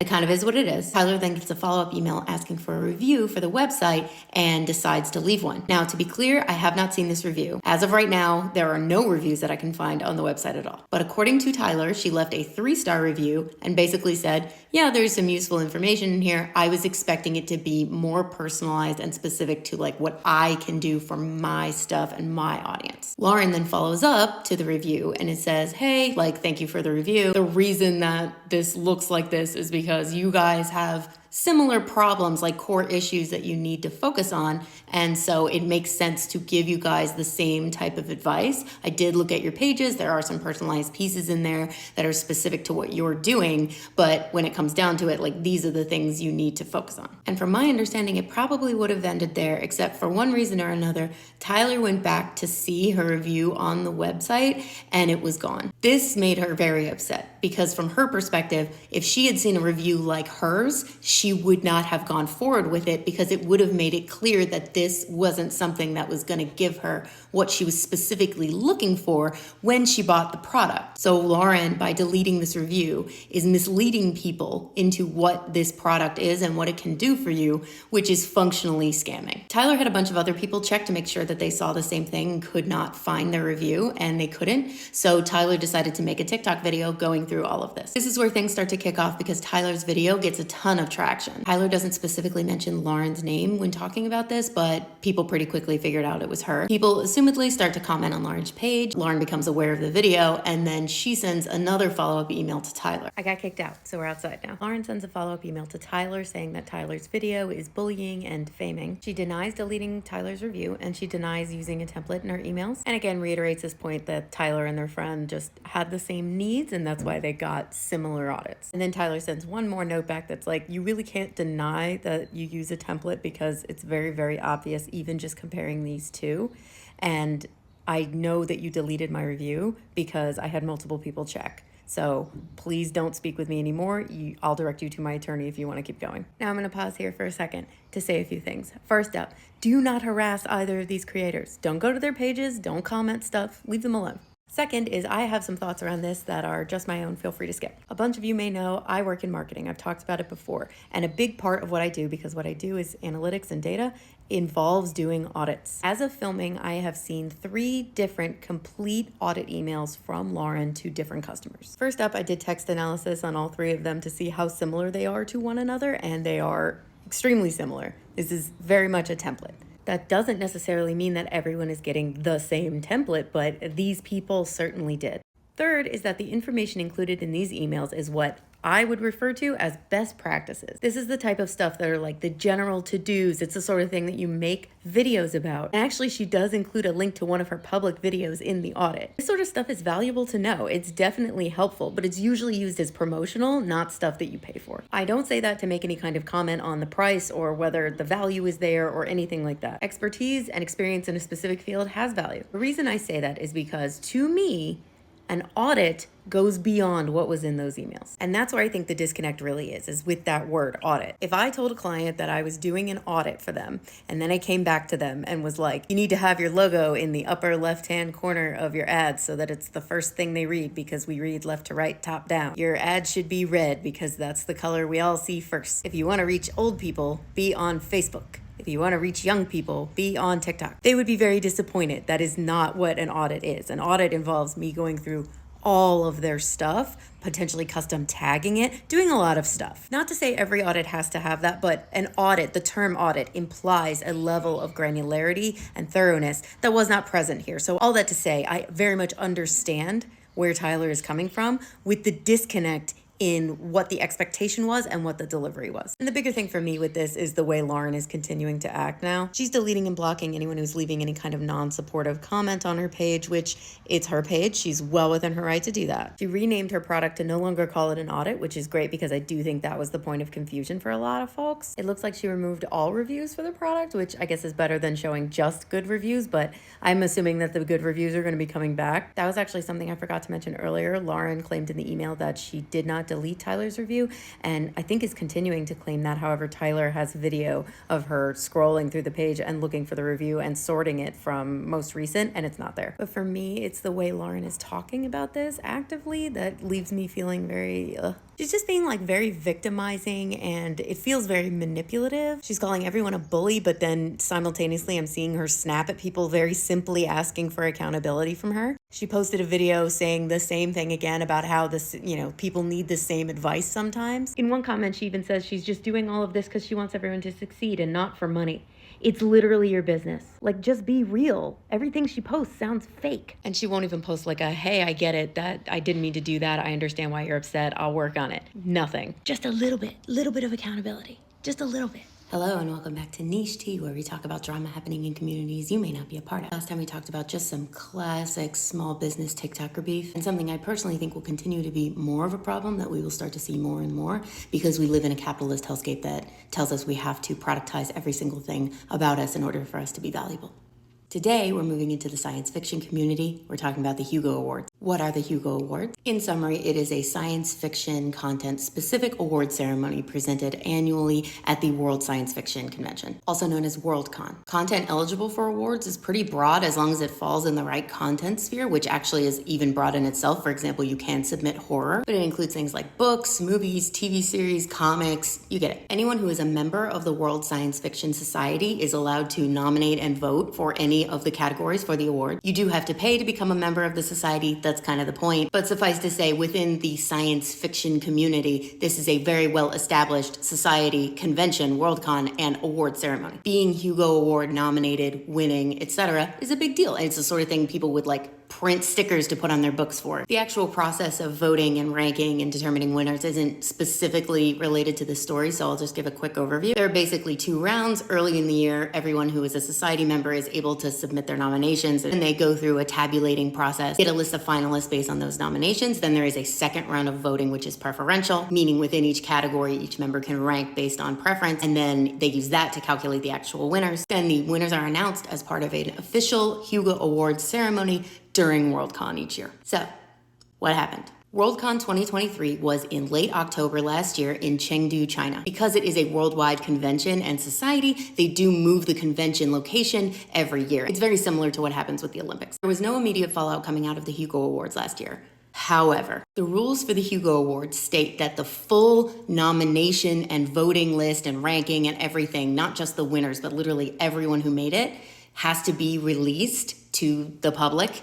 it kind of is what it is. Tyler then gets a follow-up email asking for a review for the website and decides to leave one. Now, to be clear, I have not seen this review. As of right now, there are no reviews that I can find on the website at all. But according to Tyler, she left a 3-star review and basically said, yeah, there's some useful information in here. I was expecting it to be more personalized and specific to like what I can do for my stuff and my audience. Lauren then follows up to the review and it says, hey, thank you for the review. The reason that this looks like this is because you guys have similar problems, like core issues that you need to focus on. And so it makes sense to give you guys the same type of advice. I did look at your pages. There are some personalized pieces in there that are specific to what you're doing. But when it comes down to it, these are the things you need to focus on. And from my understanding, it probably would have ended there, except for one reason or another, Tyler went back to see her review on the website and it was gone. This made her very upset because from her perspective, if she had seen a review like hers, she would not have gone forward with it because it would have made it clear that this wasn't something that was going to give her what she was specifically looking for when she bought the product. So Lauren, by deleting this review, is misleading people into what this product is and what it can do for you, which is functionally scamming. Tyler had a bunch of other people check to make sure that they saw the same thing and could not find their review, and they couldn't. So Tyler decided to make a TikTok video going through all of this. This is where things start to kick off because Tyler's video gets a ton of traction. Tyler doesn't specifically mention Lauren's name when talking about this, but people pretty quickly figured out it was her. People assumedly start to comment on Lauren's page. Lauren becomes aware of the video, and then she sends another follow-up email to Tyler. I got kicked out, so we're outside now. Lauren sends a follow-up email to Tyler saying that Tyler's video is bullying and defaming. She denies deleting Tyler's review, and she denies using a template in her emails, and again reiterates this point that Tyler and their friend just had the same needs, and that's why they got similar audits. And then Tyler sends one more note back that's like, you really can't deny that you use a template because it's very, very obvious, even just comparing these two. And I know that you deleted my review because I had multiple people check. So please don't speak with me anymore. I'll direct you to my attorney if you want to keep going. Now I'm going to pause here for a second to say a few things. First up, do not harass either of these creators. Don't go to their pages. Don't comment stuff. Leave them alone. Second is I have some thoughts around this that are just my own. Feel free to skip. A bunch of you may know I work in marketing. I've talked about it before. And a big part of what I do, because what I do is analytics and data, involves doing audits. As of filming, I have seen 3 different complete audit emails from Lauren to different customers. First up, I did text analysis on all 3 of them to see how similar they are to one another, and they are extremely similar. This is very much a template. That doesn't necessarily mean that everyone is getting the same template, but these people certainly did. Third is that the information included in these emails is what I would refer to as best practices. This is the type of stuff that are like the general to-dos. It's the sort of thing that you make videos about. And actually, she does include a link to one of her public videos in the audit. This sort of stuff is valuable to know. It's definitely helpful, but it's usually used as promotional, not stuff that you pay for. I don't say that to make any kind of comment on the price or whether the value is there or anything like that. Expertise and experience in a specific field has value. The reason I say that is because to me, an audit goes beyond what was in those emails. And that's where I think the disconnect really is with that word audit. If I told a client that I was doing an audit for them, and then I came back to them and was like, you need to have your logo in the upper left-hand corner of your ads so that it's the first thing they read because we read left to right, top down. Your ad should be red because that's the color we all see first. If you want to reach old people, be on Facebook. If you want to reach young people, be on TikTok. They would be very disappointed. That is not what an audit is. An audit involves me going through all of their stuff, potentially custom tagging it, doing a lot of stuff. Not to say every audit has to have that, but an audit, the term audit, implies a level of granularity and thoroughness that was not present here. So all that to say, I very much understand where Tyler is coming from with the disconnect in what the expectation was and what the delivery was. And the bigger thing for me with this is the way Lauren is continuing to act now. She's deleting and blocking anyone who's leaving any kind of non-supportive comment on her page, which it's her page. She's well within her right to do that. She renamed her product to no longer call it an audit, which is great because I do think that was the point of confusion for a lot of folks. It looks like she removed all reviews for the product, which I guess is better than showing just good reviews, but I'm assuming that the good reviews are going to be coming back. That was actually something I forgot to mention earlier. Lauren claimed in the email that she did not delete Tyler's review, and I think is continuing to claim that. However, Tyler has video of her scrolling through the page and looking for the review and sorting it from most recent, and it's not there. But for me, it's the way Lauren is talking about this actively that leaves me feeling very she's just being like very victimizing, and it feels very manipulative. She's calling everyone a bully, but then simultaneously I'm seeing her snap at people very simply asking for accountability from her. She posted a video saying the same thing again about how this, people need the same advice sometimes. In one comment, she even says she's just doing all of this because she wants everyone to succeed and not for money. It's literally your business. Like, just be real. Everything she posts sounds fake. And she won't even post like a, hey, I get it, that I didn't mean to do that. I understand why you're upset. I'll work on it. Nothing. Just a little bit of accountability. Just a little bit. Hello and welcome back to Niche Tea, where we talk about drama happening in communities you may not be a part of. Last time we talked about just some classic small business TikToker beef, and something I personally think will continue to be more of a problem that we will start to see more and more because we live in a capitalist hellscape that tells us we have to productize every single thing about us in order for us to be valuable. Today, we're moving into the science fiction community. We're talking about the Hugo Awards. What are the Hugo Awards? In summary, it is a science fiction content-specific award ceremony presented annually at the World Science Fiction Convention, also known as Worldcon. Content eligible for awards is pretty broad as long as it falls in the right content sphere, which actually is even broad in itself. For example, you can submit horror, but it includes things like books, movies, TV series, comics, you get it. Anyone who is a member of the World Science Fiction Society is allowed to nominate and vote for any of the categories for the award. You do have to pay to become a member of the society. That's kind of the point. But suffice to say, within the science fiction community, this is a very well-established society, convention, Worldcon, and award ceremony. Being Hugo Award nominated, winning, etc. is a big deal. And it's the sort of thing people would print stickers to put on their books for. The actual process of voting and ranking and determining winners isn't specifically related to this story, so I'll just give a quick overview. There are basically 2 rounds. Early in the year, everyone who is a society member is able to submit their nominations, and they go through a tabulating process, get a list of finalists based on those nominations. Then there is a second round of voting, which is preferential, meaning within each category, each member can rank based on preference, and then they use that to calculate the actual winners. Then the winners are announced as part of an official Hugo Awards ceremony during Worldcon each year. So, what happened? Worldcon 2023 was in late October last year in Chengdu, China. Because it is a worldwide convention and society, they do move the convention location every year. It's very similar to what happens with the Olympics. There was no immediate fallout coming out of the Hugo Awards last year. However, the rules for the Hugo Awards state that the full nomination and voting list and ranking and everything, not just the winners, but literally everyone who made it, has to be released to the public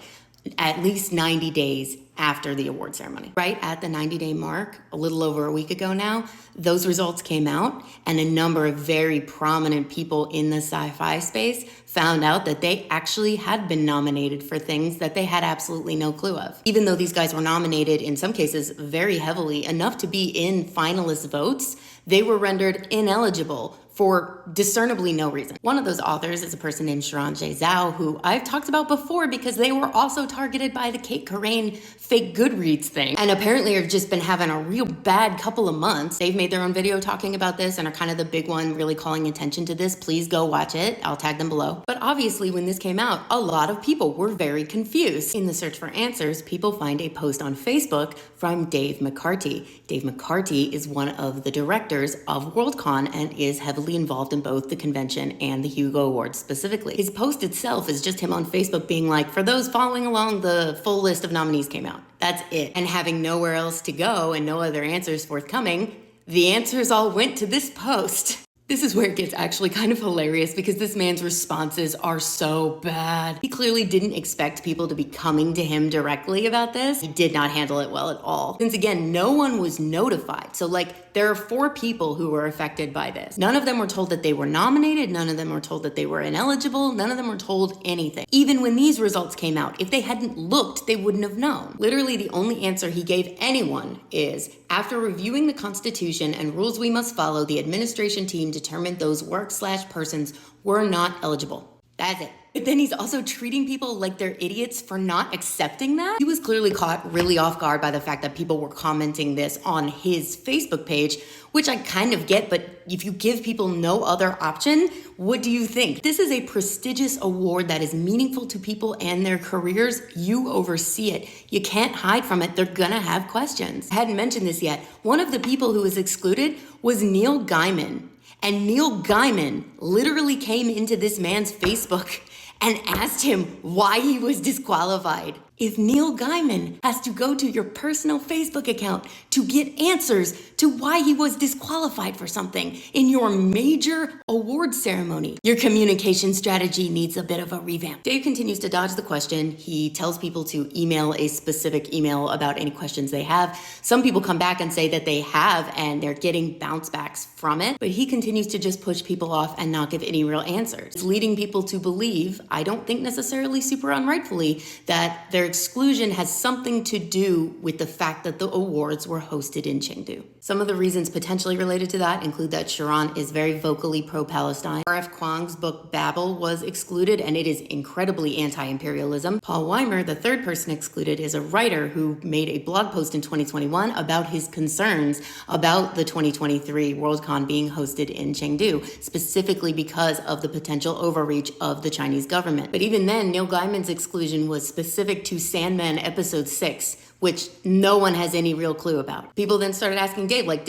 at least 90 days after the award ceremony. Right at the 90-day mark, a little over a week ago now, those results came out, and a number of very prominent people in the sci-fi space found out that they actually had been nominated for things that they had absolutely no clue of. Even though these guys were nominated, in some cases, very heavily, enough to be in finalist votes, they were rendered ineligible for discernibly no reason. One of those authors is a person named Sharon J. Zhao, who I've talked about before because they were also targeted by the Kate Corain fake Goodreads thing, and apparently have just been having a real bad couple of months. They've made their own video talking about this and are kind of the big one really calling attention to this. Please go watch it. I'll tag them below. But obviously when this came out, a lot of people were very confused. In the search for answers, people find a post on Facebook from Dave McCarty. Dave McCarty is one of the directors of Worldcon and is heavily involved in both the convention and the Hugo Awards specifically. His post itself is just him on Facebook being like, for those following along, the full list of nominees came out. That's it. And having nowhere else to go and no other answers forthcoming, the answers all went to this post. This is where it gets actually kind of hilarious because this man's responses are so bad. He clearly didn't expect people to be coming to him directly about this. He did not handle it well at all. Since again, no one was notified. So there are 4 people who were affected by this. None of them were told that they were nominated. None of them were told that they were ineligible. None of them were told anything. Even when these results came out, if they hadn't looked, they wouldn't have known. Literally the only answer he gave anyone is, after reviewing the Constitution and rules we must follow, the administration team determined those work/persons were not eligible. That's it. But then he's also treating people like they're idiots for not accepting that. He was clearly caught really off guard by the fact that people were commenting this on his Facebook page, which I kind of get, but if you give people no other option, what do you think? This is a prestigious award that is meaningful to people and their careers. You oversee it. You can't hide from it. They're gonna have questions. I hadn't mentioned this yet. One of the people who was excluded was Neil Gaiman. And Neil Gaiman literally came into this man's Facebook and asked him why he was disqualified. If Neil Gaiman has to go to your personal Facebook account to get answers to why he was disqualified for something in your major award ceremony, your communication strategy needs a bit of a revamp. Dave continues to dodge the question. He tells people to email a specific email about any questions they have. Some people come back and say that they have and they're getting bounce backs from it, but he continues to just push people off and not give any real answers. It's leading people to believe, I don't think necessarily super unrightfully, that their exclusion has something to do with the fact that the awards were hosted in Chengdu. Some of the reasons potentially related to that include that Sharon is very vocally pro-Palestine. R.F. Kuang's book Babel was excluded, and it is incredibly anti-imperialism. Paul Weimer, the third person excluded, is a writer who made a blog post in 2021 about his concerns about the 2023 Worldcon being hosted in Chengdu, specifically because of the potential overreach of the Chinese government. But even then, Neil Gaiman's exclusion was specific to to Sandman episode 6, which no one has any real clue about. People then started asking Dave, like,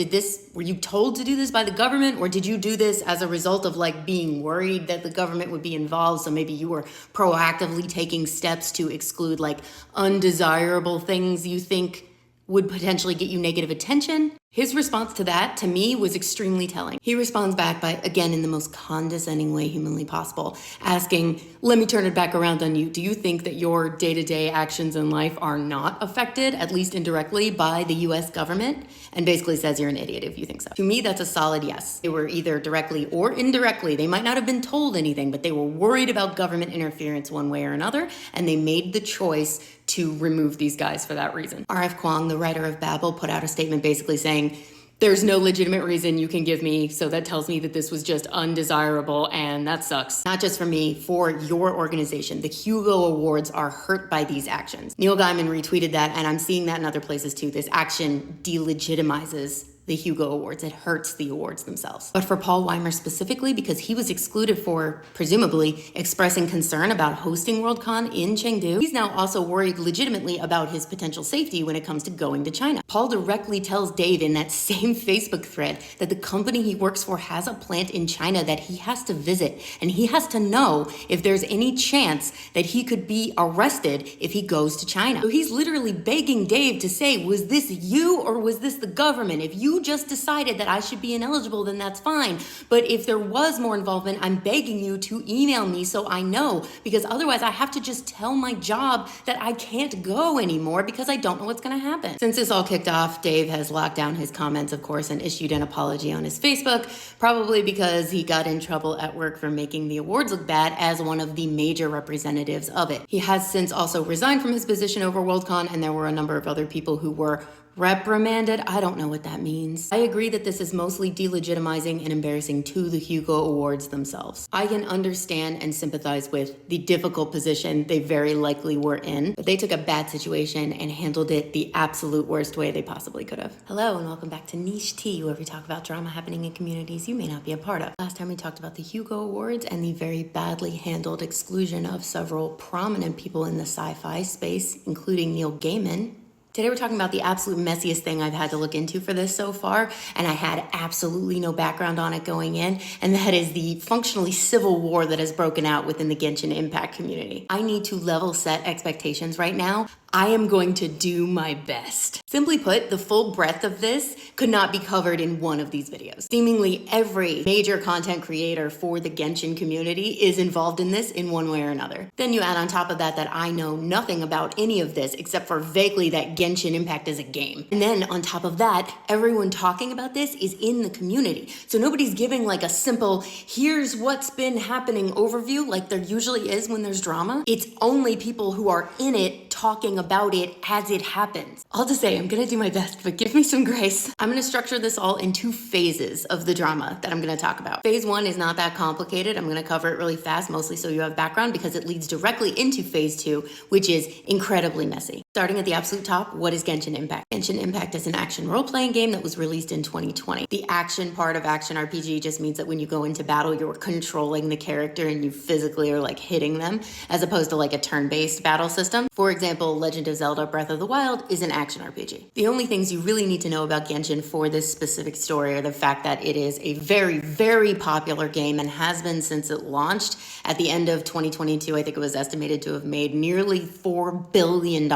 were you told to do this by the government, or did you do this as a result of like being worried that the government would be involved? So maybe you were proactively taking steps to exclude like undesirable things you think would potentially get you negative attention. His response to that, to me, was extremely telling. He responds back by, again, in the most condescending way humanly possible, asking, let me turn it back around on you. Do you think that your day-to-day actions in life are not affected, at least indirectly, by the US government? And basically says you're an idiot if you think so. To me, that's a solid yes. They were either directly or indirectly. They might not have been told anything, but they were worried about government interference one way or another, and they made the choice to remove these guys for that reason. R.F. Kuang, the writer of Babel, put out a statement basically saying, there's no legitimate reason you can give me, so that tells me that this was just undesirable, and that sucks. Not just for me, for your organization. The Hugo Awards are hurt by these actions. Neil Gaiman retweeted that, and I'm seeing that in other places too. This action delegitimizes the Hugo Awards. It hurts the awards themselves. But for Paul Weimer specifically, because he was excluded for, presumably, expressing concern about hosting Worldcon in Chengdu, he's now also worried legitimately about his potential safety when it comes to going to China. Paul directly tells Dave in that same Facebook thread that the company he works for has a plant in China that he has to visit, and he has to know if there's any chance that he could be arrested if he goes to China. So he's literally begging Dave to say, was this you or was this the government? If you just decided that I should be ineligible, then that's fine. But if there was more involvement, I'm begging you to email me so I know, because otherwise I have to just tell my job that I can't go anymore because I don't know what's gonna happen. Since this all kicked off, Dave has locked down his comments, of course, and issued an apology on his Facebook, probably because he got in trouble at work for making the awards look bad as one of the major representatives of it. He has since also resigned from his position over Worldcon, and there were a number of other people who were reprimanded. I don't know what that means. I agree that this is mostly delegitimizing and embarrassing to the Hugo Awards themselves. I can understand and sympathize with the difficult position they very likely were in, but they took a bad situation and handled it the absolute worst way they possibly could have. Hello and welcome back to Niche Tea, where we talk about drama happening in communities you may not be a part of. Last time we talked about the Hugo Awards and the very badly handled exclusion of several prominent people in the sci-fi space, including Neil Gaiman. Today we're talking about the absolute messiest thing I've had to look into for this so far, and I had absolutely no background on it going in, and that is the functionally civil war that has broken out within the Genshin Impact community. I need to level set expectations right now. I am going to do my best. Simply put, the full breadth of this could not be covered in one of these videos. Seemingly every major content creator for the Genshin community is involved in this in one way or another. Then you add on top of that I know nothing about any of this except for vaguely that Genshin Impact is a game. And then on top of that, everyone talking about this is in the community. So nobody's giving like a simple, here's what's been happening overview like there usually is when there's drama. It's only people who are in it talking about it as it happens. I'll just say I'm gonna do my best, but give me some grace. I'm gonna structure this all in 2 phases of the drama that I'm gonna talk about. Phase 1 is not that complicated. I'm gonna cover it really fast, mostly so you have background, because it leads directly into phase 2, which is incredibly messy. Starting at the absolute top, what is Genshin Impact? Genshin Impact is an action role-playing game that was released in 2020. The action part of action RPG just means that when you go into battle, you're controlling the character and you physically are like hitting them, as opposed to like a turn-based battle system. For example, Legend of Zelda Breath of the Wild is an action RPG. The only things you really need to know about Genshin for this specific story are the fact that it is a very, very popular game and has been since it launched. At the end of 2022, I think it was estimated to have made nearly $4 billion.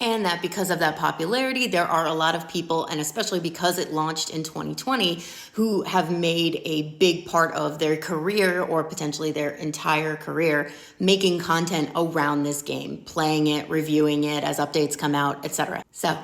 And that because of that popularity, there are a lot of people, and especially because it launched in 2020, who have made a big part of their career, or potentially their entire career, making content around this game, playing it, reviewing it as updates come out, etc. So,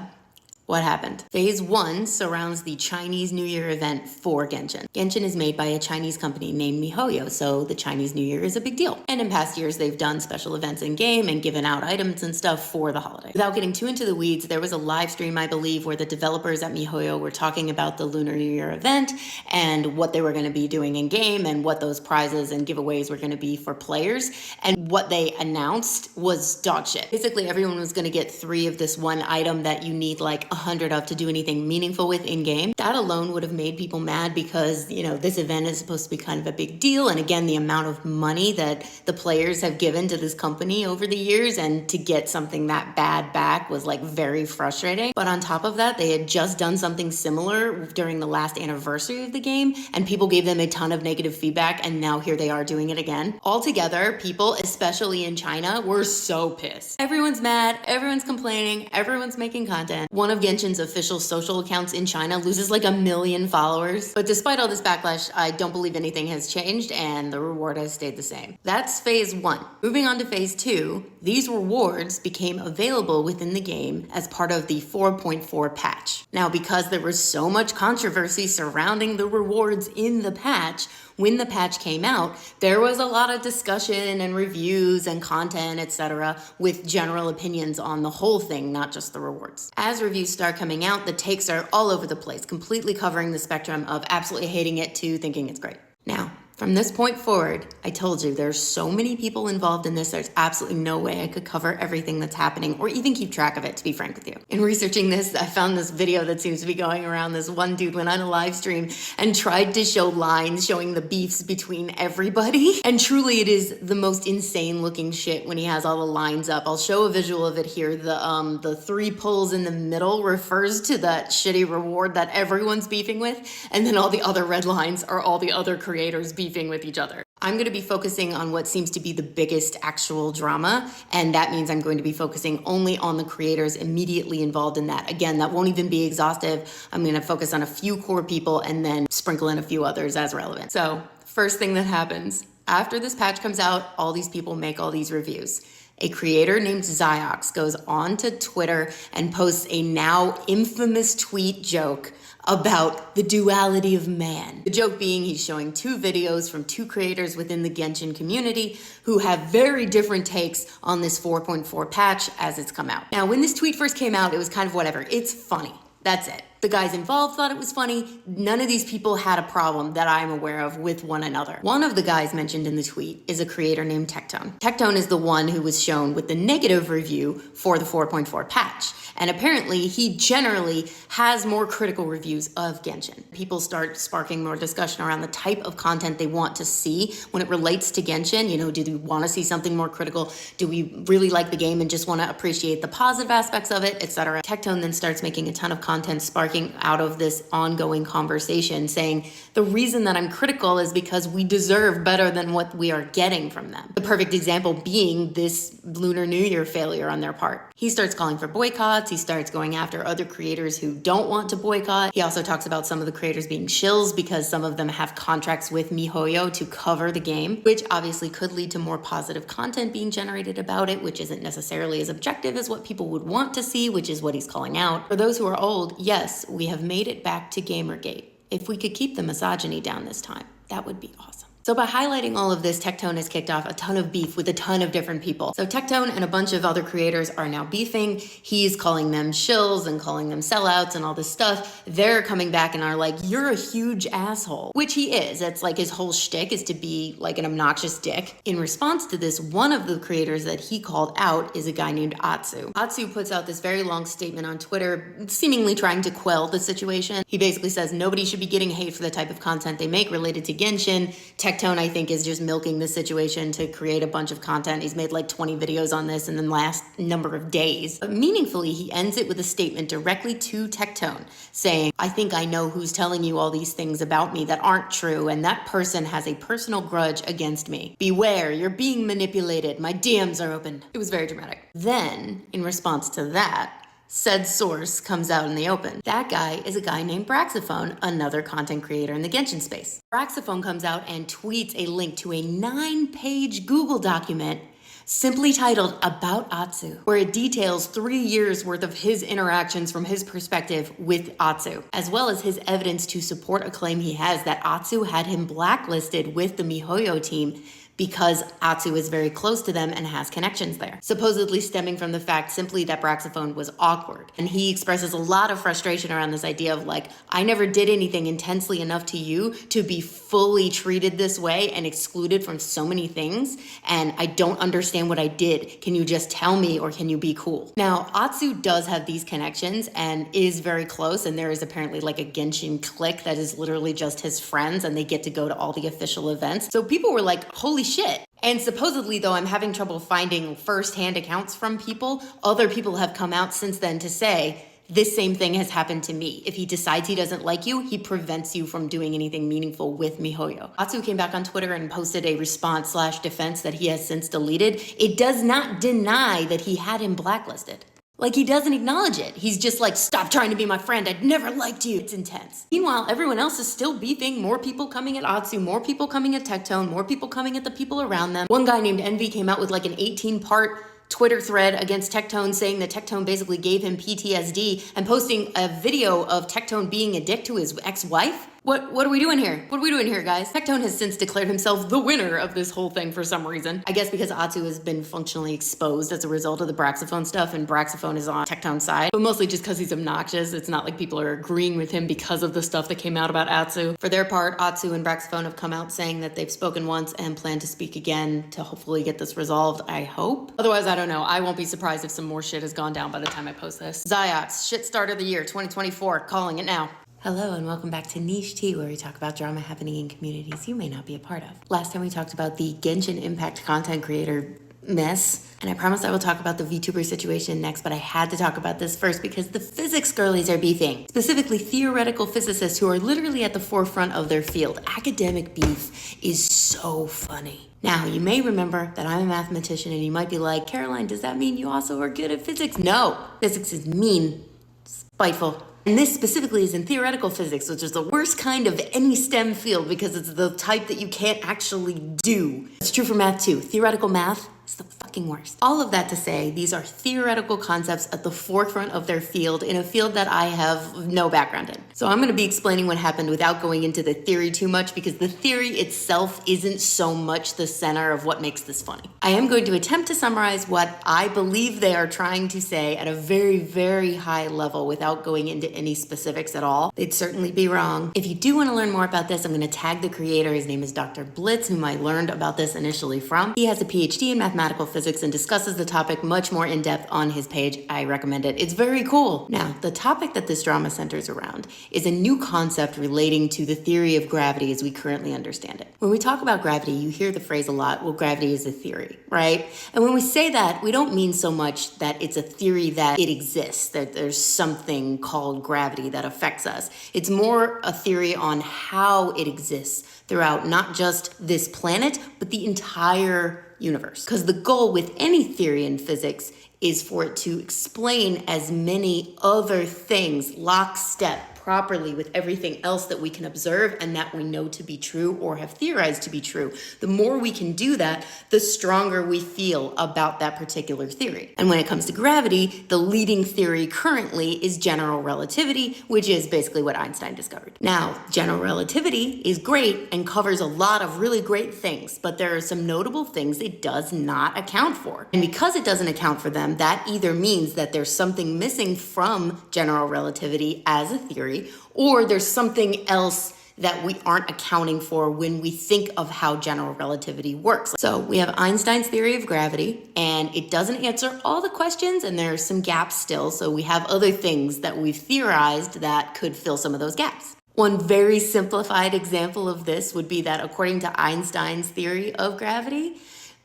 what happened? Phase 1 surrounds the Chinese New Year event for Genshin. Genshin is made by a Chinese company named MiHoYo, so the Chinese New Year is a big deal. And in past years, they've done special events in-game and given out items and stuff for the holiday. Without getting too into the weeds, there was a live stream, I believe, where the developers at MiHoYo were talking about the Lunar New Year event and what they were going to be doing in-game and what those prizes and giveaways were going to be for players. And what they announced was dog shit. Basically, everyone was going to get 3 of this one item that you need like 100 of to do anything meaningful with in-game. That alone would have made people mad because, this event is supposed to be kind of a big deal. And again, the amount of money that the players have given to this company over the years, and to get something that bad back was like very frustrating. But on top of that, they had just done something similar during the last anniversary of the game, and people gave them a ton of negative feedback, and now here they are doing it again. Altogether, people, especially in China, were so pissed. Everyone's mad, everyone's complaining, everyone's making content. One of Genshin's official social accounts in China loses like 1 million followers. But despite all this backlash, I don't believe anything has changed, and the reward has stayed the same. That's phase 1. Moving on to phase 2, these rewards became available within the game as part of the 4.4 patch. Now, because there was so much controversy surrounding the rewards in the patch, when the patch came out, there was a lot of discussion and reviews and content, etc., with general opinions on the whole thing, not just the rewards. As reviews start coming out, the takes are all over the place, completely covering the spectrum of absolutely hating it to thinking it's great. Now, from this point forward, I told you there's so many people involved in this, there's absolutely no way I could cover everything that's happening or even keep track of it, to be frank with you. In researching this, I found this video that seems to be going around. This one dude went on a live stream and tried to show lines showing the beefs between everybody. And truly it is the most insane looking shit when he has all the lines up. I'll show a visual of it here. The 3 pulls in the middle refers to that shitty reward that everyone's beefing with. And then all the other red lines are all the other creators beefing with each other. I'm going to be focusing on what seems to be the biggest actual drama, and that means I'm going to be focusing only on the creators immediately involved in that. Again, that won't even be exhaustive. I'm going to focus on a few core people and then sprinkle in a few others as relevant. So, first thing that happens, after this patch comes out, all these people make all these reviews. A creator named Ziox goes on to Twitter and posts a now infamous tweet joke about the duality of man. The joke being he's showing 2 videos from 2 creators within the Genshin community who have very different takes on this 4.4 patch as it's come out. Now, when this tweet first came out, it was kind of whatever. It's funny. That's it. The guys involved thought it was funny. None of these people had a problem that I'm aware of with one another. One of the guys mentioned in the tweet is a creator named Tectone. Tectone is the one who was shown with the negative review for the 4.4 patch. And apparently he generally has more critical reviews of Genshin. People start sparking more discussion around the type of content they want to see when it relates to Genshin. Do we want to see something more critical? Do we really like the game and just want to appreciate the positive aspects of it, etc.? Tectone then starts making a ton of content sparking out of this ongoing conversation, saying the reason that I'm critical is because we deserve better than what we are getting from them. The perfect example being this Lunar New Year failure on their part. He starts calling for boycotts. He starts going after other creators who don't want to boycott. He also talks about some of the creators being shills because some of them have contracts with MiHoYo to cover the game, which obviously could lead to more positive content being generated about it, which isn't necessarily as objective as what people would want to see, which is what he's calling out. For those who are old, yes, we have made it back to Gamergate. If we could keep the misogyny down this time, that would be awesome. So by highlighting all of this, Tectone has kicked off a ton of beef with a ton of different people. So Tectone and a bunch of other creators are now beefing. He's calling them shills and calling them sellouts and all this stuff. They're coming back and are like, you're a huge asshole, which he is. That's like his whole shtick, is to be like an obnoxious dick. In response to this, one of the creators that he called out is a guy named Atsu. Atsu puts out this very long statement on Twitter, seemingly trying to quell the situation. He basically says nobody should be getting hate for the type of content they make related to Genshin. Tectone, I think, is just milking this situation to create a bunch of content. He's made like 20 videos on this in the last number of days. But meaningfully, he ends it with a statement directly to Tectone saying, I think I know who's telling you all these things about me that aren't true, and that person has a personal grudge against me. Beware, you're being manipulated. My DMs are open. It was very dramatic. Then, in response to that, said source comes out in the open. That guy is a guy named Braxophone, another content creator in the Genshin space. Braxophone comes out and tweets a link to a 9-page Google document simply titled About Atsu, where it details 3 years worth of his interactions from his perspective with Atsu, as well as his evidence to support a claim he has that Atsu had him blacklisted with the MiHoYo team because Atsu is very close to them and has connections there, supposedly stemming from the fact simply that Braxophone was awkward. And he expresses a lot of frustration around this idea of like, I never did anything intensely enough to you to be fully treated this way and excluded from so many things, and I don't understand what I did. Can you just tell me, or can you be cool? Now, Atsu does have these connections and is very close, and there is apparently like a Genshin clique that is literally just his friends, and they get to go to all the official events. So people were like, holy shit. And supposedly, though I'm having trouble finding first-hand accounts from people, other people have come out since then to say, this same thing has happened to me. If he decides he doesn't like you, he prevents you from doing anything meaningful with MiHoYo. Atsu came back on Twitter and posted a response/defense that he has since deleted. It does not deny that he had him blacklisted. Like, he doesn't acknowledge it. He's just like, stop trying to be my friend. I'd never liked you. It's intense. Meanwhile, everyone else is still beefing. More people coming at Atsu, more people coming at Tectone, more people coming at the people around them. One guy named Envy came out with like an 18-part Twitter thread against Tectone, saying that Tectone basically gave him PTSD, and posting a video of Tectone being a dick to his ex-wife. What are we doing here? What are we doing here, guys? Tectone has since declared himself the winner of this whole thing for some reason. I guess because Atsu has been functionally exposed as a result of the Braxophone stuff, and Braxophone is on Tectone's side, but mostly just because he's obnoxious. It's not like people are agreeing with him because of the stuff that came out about Atsu. For their part, Atsu and Braxophone have come out saying that they've spoken once and plan to speak again to hopefully get this resolved, I hope. Otherwise, I don't know. I won't be surprised if some more shit has gone down by the time I post this. Ziox, shit start of the year, 2024, calling it now. Hello and welcome back to Niche Tea, where we talk about drama happening in communities you may not be a part of. Last time we talked about the Genshin Impact content creator mess, and I promised I will talk about the VTuber situation next, but I had to talk about this first because the physics girlies are beefing. Specifically, theoretical physicists who are literally at the forefront of their field. Academic beef is so funny. Now, you may remember that I'm a mathematician, and you might be like, Caroline, does that mean you also are good at physics? No, physics is mean, spiteful. And this specifically is in theoretical physics, which is the worst kind of any STEM field because it's the type that you can't actually do. It's true for math too. Theoretical math is the fucking worst. All of that to say, these are theoretical concepts at the forefront of their field in a field that I have no background in. So I'm going to be explaining what happened without going into the theory too much because the theory itself isn't so much the center of what makes this funny. I am going to attempt to summarize what I believe they are trying to say at a very, very high level without going into any specifics at all. They'd certainly be wrong. If you do want to learn more about this, I'm going to tag the creator. His name is Dr. Blitz, whom I learned about this initially from. He has a PhD in mathematical physics and discusses the topic much more in depth on his page. I recommend it. It's very cool. Now, the topic that this drama centers around is a new concept relating to the theory of gravity as we currently understand it. When we talk about gravity, you hear the phrase a lot, well, gravity is a theory, right? And when we say that, we don't mean so much that it's a theory that it exists, that there's something called gravity that affects us. It's more a theory on how it exists throughout not just this planet, but the entire universe. Because the goal with any theory in physics is for it to explain as many other things lockstep properly with everything else that we can observe and that we know to be true or have theorized to be true. The more we can do that, the stronger we feel about that particular theory. And when it comes to gravity, the leading theory currently is general relativity, which is basically what Einstein discovered. Now, general relativity is great and covers a lot of really great things, but there are some notable things it does not account for. And because it doesn't account for them, that either means that there's something missing from general relativity as a theory, or there's something else that we aren't accounting for when we think of how general relativity works. So we have Einstein's theory of gravity, and it doesn't answer all the questions, and there are some gaps still, so we have other things that we've theorized that could fill some of those gaps. One very simplified example of this would be that according to Einstein's theory of gravity,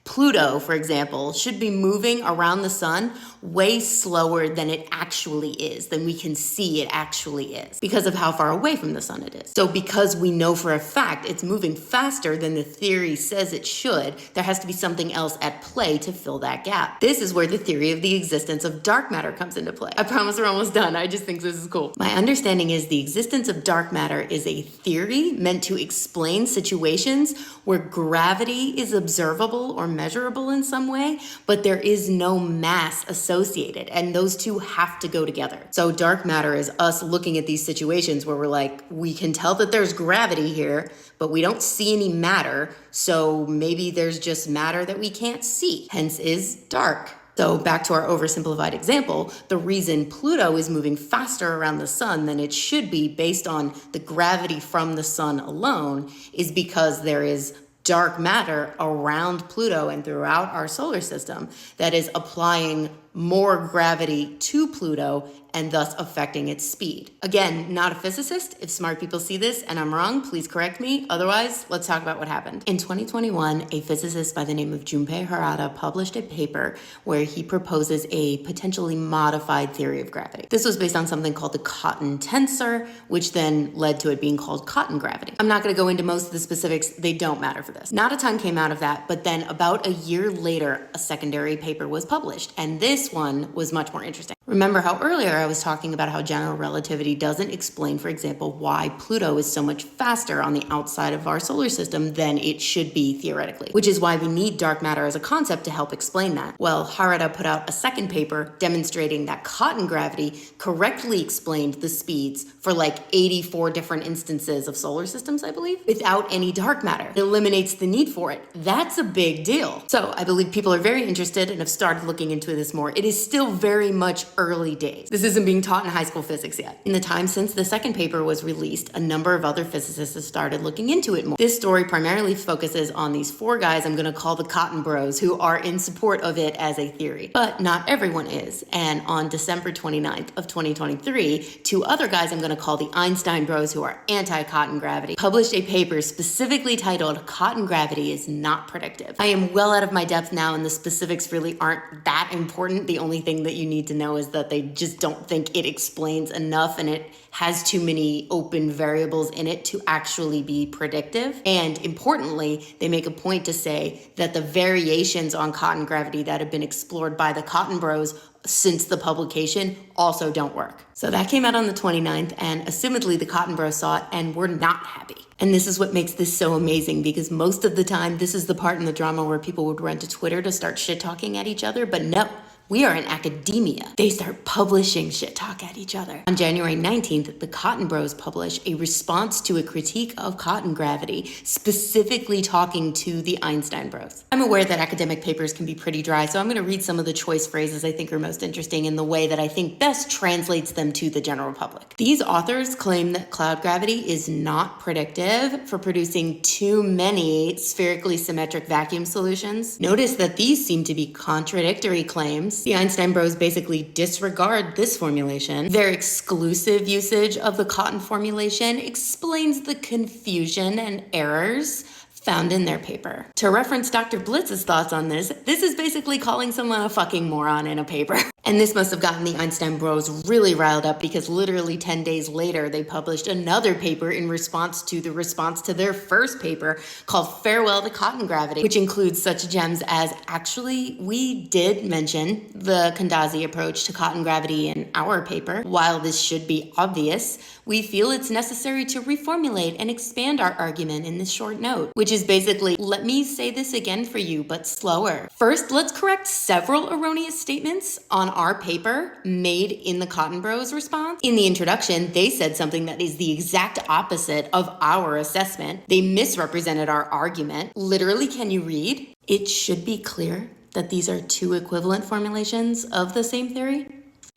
Pluto, for example, should be moving around the sun way slower than it actually is, than we can see it actually is, because of how far away from the sun it is. So because we know for a fact it's moving faster than the theory says it should, there has to be something else at play to fill that gap. This is where the theory of the existence of dark matter comes into play. I promise we're almost done. I just think this is cool. My understanding is the existence of dark matter is a theory meant to explain situations where gravity is observable or measurable in some way, but there is no mass associated, and those two have to go together. So dark matter is us looking at these situations where we're like, we can tell that there's gravity here, but we don't see any matter, so maybe there's just matter that we can't see, hence is dark. So back to our oversimplified example, the reason Pluto is moving faster around the sun than it should be based on the gravity from the sun alone is because there is dark matter around Pluto and throughout our solar system that is applying more gravity to Pluto and thus affecting its speed. Again, not a physicist. If smart people see this and I'm wrong, please correct me. Otherwise, let's talk about what happened. In 2021, a physicist by the name of Junpei Harada published a paper where he proposes a potentially modified theory of gravity. This was based on something called the cotton tensor, which then led to it being called cotton gravity. I'm not going to go into most of the specifics. They don't matter for this. Not a ton came out of that, but then about a year later, a secondary paper was published, and this one was much more interesting. Remember how earlier I was talking about how general relativity doesn't explain, for example, why Pluto is so much faster on the outside of our solar system than it should be theoretically, which is why we need dark matter as a concept to help explain that. Well, Harada put out a second paper demonstrating that cotton gravity correctly explained the speeds for like 84 different instances of solar systems, I believe, without any dark matter. It eliminates the need for it. That's a big deal. So I believe people are very interested and have started looking into this more. It is still very much early days. This isn't being taught in high school physics yet. In the time since the second paper was released, a number of other physicists have started looking into it more. This story primarily focuses on these four guys I'm going to call the Cotton Bros who are in support of it as a theory. But not everyone is. And on December 29th of 2023, two other guys I'm going to call the Einstein Bros who are anti-cotton gravity published a paper specifically titled Cotton Gravity is Not Predictive. I am well out of my depth now and the specifics really aren't that important. The only thing that you need to know is that they just don't think it explains enough and it has too many open variables in it to actually be predictive. And importantly, they make a point to say that the variations on cotton gravity that have been explored by the Cotton Bros since the publication also don't work. So that came out on the 29th, and assumedly the Cotton Bros saw it and were not happy. And this is what makes this so amazing, because most of the time, this is the part in the drama where people would run to Twitter to start shit-talking at each other, but no. We are in academia. They start publishing shit talk at each other. On January 19th, the Cotton Bros publish a response to a critique of cotton gravity, specifically talking to the Einstein Bros. I'm aware that academic papers can be pretty dry, so I'm going to read some of the choice phrases I think are most interesting in the way that I think best translates them to the general public. These authors claim that cloud gravity is not predictive for producing too many spherically symmetric vacuum solutions. Notice that these seem to be contradictory claims. The Einstein Bros basically disregard this formulation. Their exclusive usage of the cotton formulation explains the confusion and errors found in their paper. To reference Dr. Blitz's thoughts on this is basically calling someone a fucking moron in a paper. And this must have gotten the Einstein Bros really riled up because literally 10 days later, they published another paper in response to their first paper called Farewell to Cotton Gravity, which includes such gems as, actually, we did mention the Kondasi approach to cotton gravity in our paper. While this should be obvious, we feel it's necessary to reformulate and expand our argument in this short note, which is basically, let me say this again for you, but slower. First, let's correct several erroneous statements on our paper made in the Cotton Bros response. In the introduction, they said something that is the exact opposite of our assessment. They misrepresented our argument. Literally, can you read? It should be clear that these are two equivalent formulations of the same theory.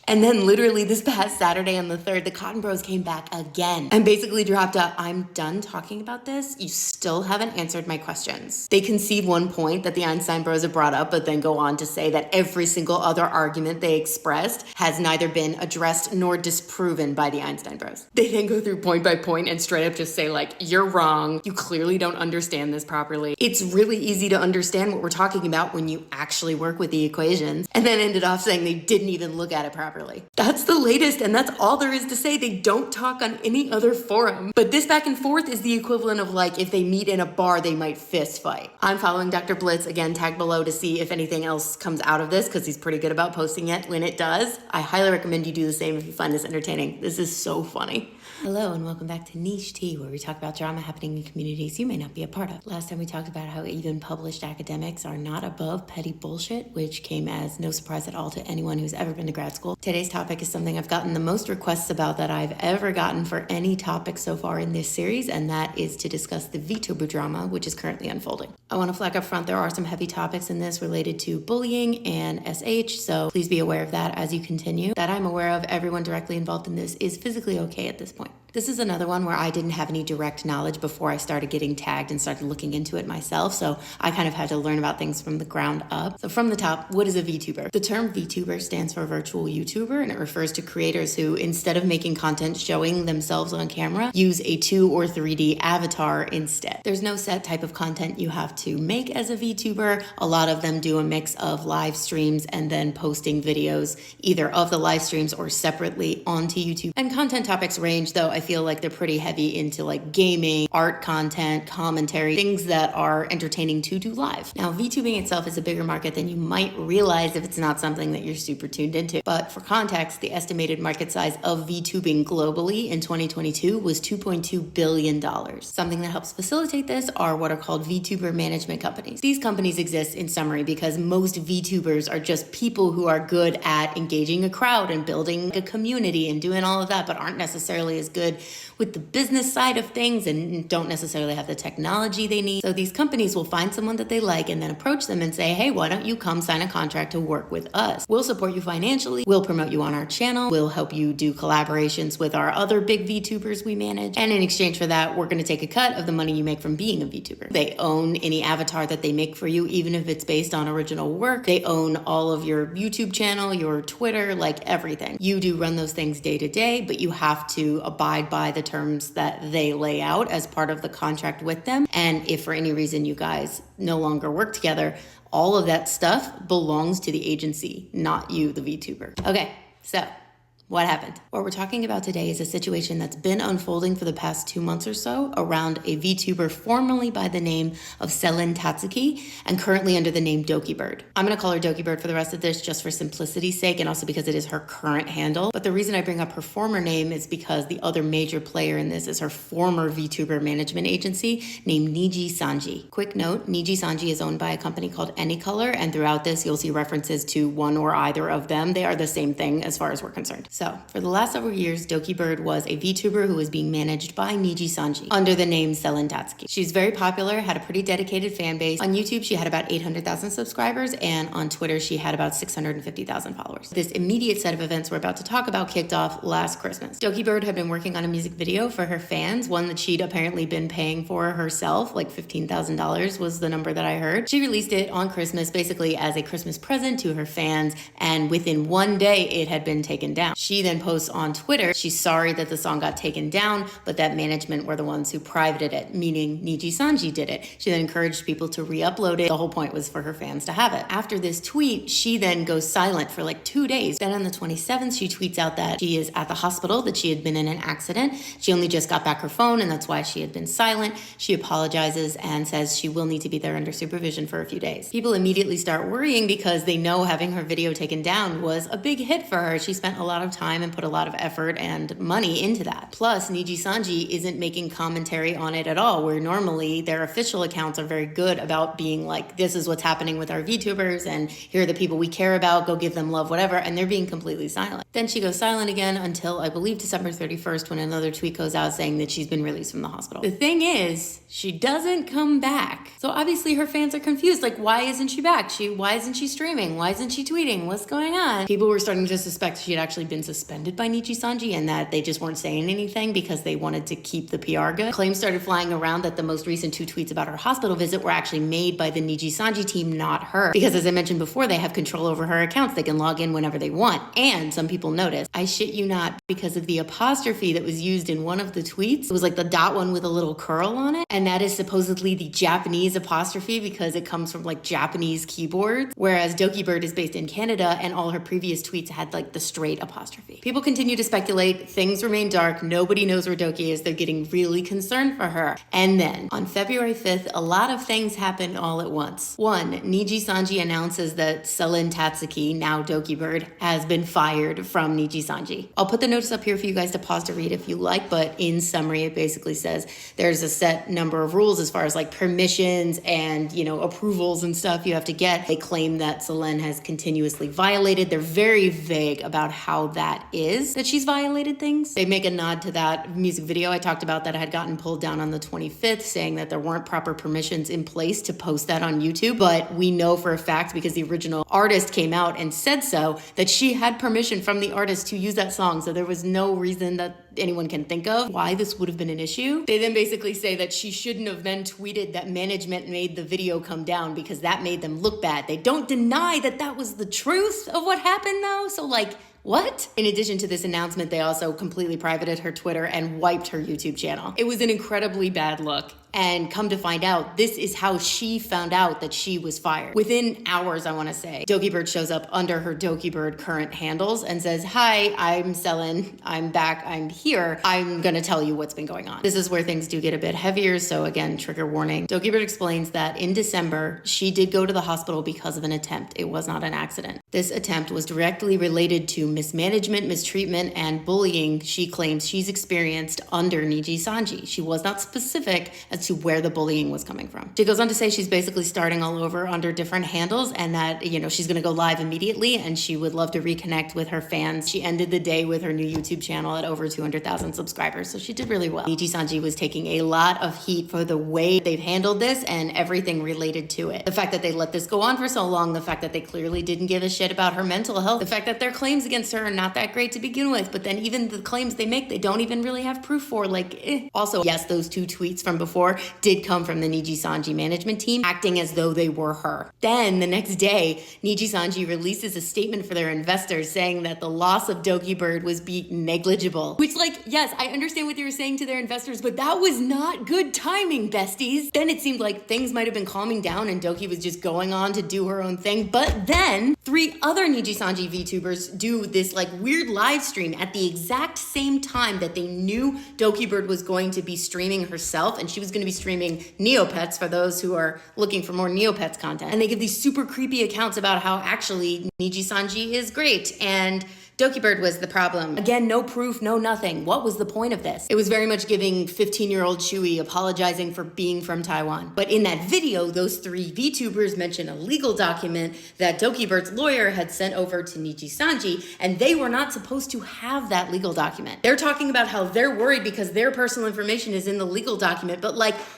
And then literally this past Saturday on the 3rd, the Cotton Bros came back again and basically dropped a, I'm done talking about this. You still haven't answered my questions. They concede one point that the Einstein Bros have brought up, but then go on to say that every single other argument they expressed has neither been addressed nor disproven by the Einstein Bros. They then go through point by point and straight up just say like, you're wrong. You clearly don't understand this properly. It's really easy to understand what we're talking about when you actually work with the equations. And then ended off saying they didn't even look at it properly. properly. That's the latest, and that's all there is to say. They don't talk on any other forum. But this back and forth is the equivalent of like if they meet in a bar, they might fist fight. I'm following Dr. Blitz, again, tag below to see if anything else comes out of this, because he's pretty good about posting it when it does. I highly recommend you do the same if you find this entertaining. This is so funny. Hello and welcome back to Niche Tea, where we talk about drama happening in communities you may not be a part of. Last time we talked about how even published academics are not above petty bullshit, which came as no surprise at all to anyone who's ever been to grad school. Today's topic is something I've gotten the most requests about that I've ever gotten for any topic so far in this series, and that is to discuss the VTuber drama, which is currently unfolding. I want to flag up front, there are some heavy topics in this related to bullying and SH, so please be aware of that as you continue. That I'm aware of, everyone directly involved in this is physically okay at this point. This is another one where I didn't have any direct knowledge before I started getting tagged and started looking into it myself, so I kind of had to learn about things from the ground up. So from the top, what is a VTuber? The term VTuber stands for virtual YouTuber, and it refers to creators who, instead of making content showing themselves on camera, use a 2 or 3D avatar instead. There's no set type of content you have to make as a VTuber. A lot of them do a mix of live streams and then posting videos either of the live streams or separately onto YouTube. And content topics range, though I feel like they're pretty heavy into like gaming, art content, commentary, things that are entertaining to do live. Now, VTubing itself is a bigger market than you might realize if it's not something that you're super tuned into. But for context, the estimated market size of VTubing globally in 2022 was $2.2 billion. Something that helps facilitate this are what are called VTuber management companies. These companies exist in summary because most VTubers are just people who are good at engaging a crowd and building a community and doing all of that, but aren't necessarily as good with the business side of things and don't necessarily have the technology they need. So these companies will find someone that they like and then approach them and say, hey, why don't you come sign a contract to work with us? We'll support you financially. We'll promote you on our channel. We'll help you do collaborations with our other big VTubers we manage. And in exchange for that, we're going to take a cut of the money you make from being a VTuber. They own any avatar that they make for you, even if it's based on original work. They own all of your YouTube channel, your Twitter, like everything. You do run those things day to day, but you have to abide by the terms that they lay out as part of the contract with them. And if for any reason you guys no longer work together, all of that stuff belongs to the agency, not you, the VTuber. Okay, so what happened? What we're talking about today is a situation that's been unfolding for the past 2 months or so around a VTuber formerly by the name of Selin Tatsuki and currently under the name Dokibird. I'm going to call her Dokibird for the rest of this just for simplicity's sake and also because it is her current handle. But the reason I bring up her former name is because the other major player in this is her former VTuber management agency named Niji Sanji. Quick note, Niji Sanji is owned by a company called Anycolor, and throughout this you'll see references to one or either of them. They are the same thing as far as we're concerned. So, for the last several years, Dokibird was a VTuber who was being managed by Niji Sanji under the name Selin Tatsuki. She's very popular, had a pretty dedicated fan base. On YouTube, she had about 800,000 subscribers, and on Twitter, she had about 650,000 followers. This immediate set of events we're about to talk about kicked off last Christmas. Dokibird had been working on a music video for her fans, one that she'd apparently been paying for herself, like $15,000 was the number that I heard. She released it on Christmas, basically as a Christmas present to her fans, and within one day, it had been taken down. She then posts on Twitter, she's sorry that the song got taken down, but that management were the ones who privated it, meaning Niji Sanji did it. She then encouraged people to re-upload it. The whole point was for her fans to have it. After this tweet, she then goes silent for like 2 days. Then on the 27th, she tweets out that she is at the hospital, that she had been in an accident. She only just got back her phone, and that's why she had been silent. She apologizes and says she will need to be there under supervision for a few days. People immediately start worrying because they know having her video taken down was a big hit for her. She spent a lot of time and put a lot of effort and money into that. Plus, Niji Sanji isn't making commentary on it at all, where normally their official accounts are very good about being like, this is what's happening with our VTubers, and here are the people we care about, go give them love, whatever, and they're being completely silent. Then she goes silent again until, I believe, December 31st, when another tweet goes out saying that she's been released from the hospital. The thing is, she doesn't come back. So obviously her fans are confused, like, why isn't she back? Why isn't she streaming? Why isn't she tweeting? What's going on? People were starting to suspect she had actually been been suspended by Niji Sanji and that they just weren't saying anything because they wanted to keep the PR good. Claims started flying around that the most recent 2 tweets about her hospital visit were actually made by the Niji Sanji team, not her. Because as I mentioned before, they have control over her accounts. They can log in whenever they want. And some people noticed, I shit you not, because of the apostrophe that was used in one of the tweets. It was like the dot one with a little curl on it. And that is supposedly the Japanese apostrophe because it comes from like Japanese keyboards. Whereas Doki Bird is based in Canada and all her previous tweets had like the straight apostrophe. People continue to speculate. Things remain dark. Nobody knows where Doki is. They're getting really concerned for her. And then on February 5th, a lot of things happened all at once. One, Niji Sanji announces that Selen Tatsuki, now Doki Bird, has been fired from Niji Sanji. I'll put the notice up here for you guys to pause to read if you like, but in summary, it basically says there's a set number of rules as far as like permissions and, approvals and stuff you have to get. They claim that Selen has continuously violated. They're very vague about how that is, that she's violated things. They make a nod to that music video I talked about that had gotten pulled down on the 25th, saying that there weren't proper permissions in place to post that on YouTube. But we know for a fact, because the original artist came out and said so, that she had permission from the artist to use that song. So there was no reason that anyone can think of why this would have been an issue. They then basically say that she shouldn't have then tweeted that management made the video come down because that made them look bad. They don't deny that that was the truth of what happened though. So what? In addition to this announcement, they also completely privated her Twitter and wiped her YouTube channel. It was an incredibly bad look. And come to find out, this is how she found out that she was fired. Within hours, I want to say, Doki Bird shows up under her Doki Bird current handles and says, "Hi, I'm Selen. I'm back. I'm here. I'm going to tell you what's been going on." This is where things do get a bit heavier. So again, trigger warning. Doki Bird explains that in December, she did go to the hospital because of an attempt. It was not an accident. This attempt was directly related to mismanagement, mistreatment, and bullying she claims she's experienced under Niji Sanji. She was not specific as to where the bullying was coming from. She goes on to say she's basically starting all over under different handles and that, she's going to go live immediately and she would love to reconnect with her fans. She ended the day with her new YouTube channel at over 200,000 subscribers, so she did really well. Niji Sanji was taking a lot of heat for the way they've handled this and everything related to it. The fact that they let this go on for so long, the fact that they clearly didn't give a shit about her mental health, the fact that their claims against her are not that great to begin with, but then even the claims they make, they don't even really have proof for. Also, yes, those 2 tweets from before did come from the Niji Sanji management team acting as though they were her. Then the next day, Niji Sanji releases a statement for their investors saying that the loss of Doki Bird was negligible. Which, yes, I understand what they were saying to their investors, but that was not good timing, besties. Then it seemed like things might have been calming down and Doki was just going on to do her own thing. But then 3 other Niji Sanji VTubers do this weird live stream at the exact same time that they knew Doki Bird was going to be streaming herself, and she was going to be streaming Neopets for those who are looking for more Neopets content. And they give these super creepy accounts about how actually Niji Sanji is great and Doki Bird was the problem. Again, no proof, no nothing. What was the point of this? It was very much giving 15-year-old Chewy apologizing for being from Taiwan. But in that video, those 3 VTubers mention a legal document that Doki Bird's lawyer had sent over to Niji Sanji, and they were not supposed to have that legal document. They're talking about how they're worried because their personal information is in the legal document, but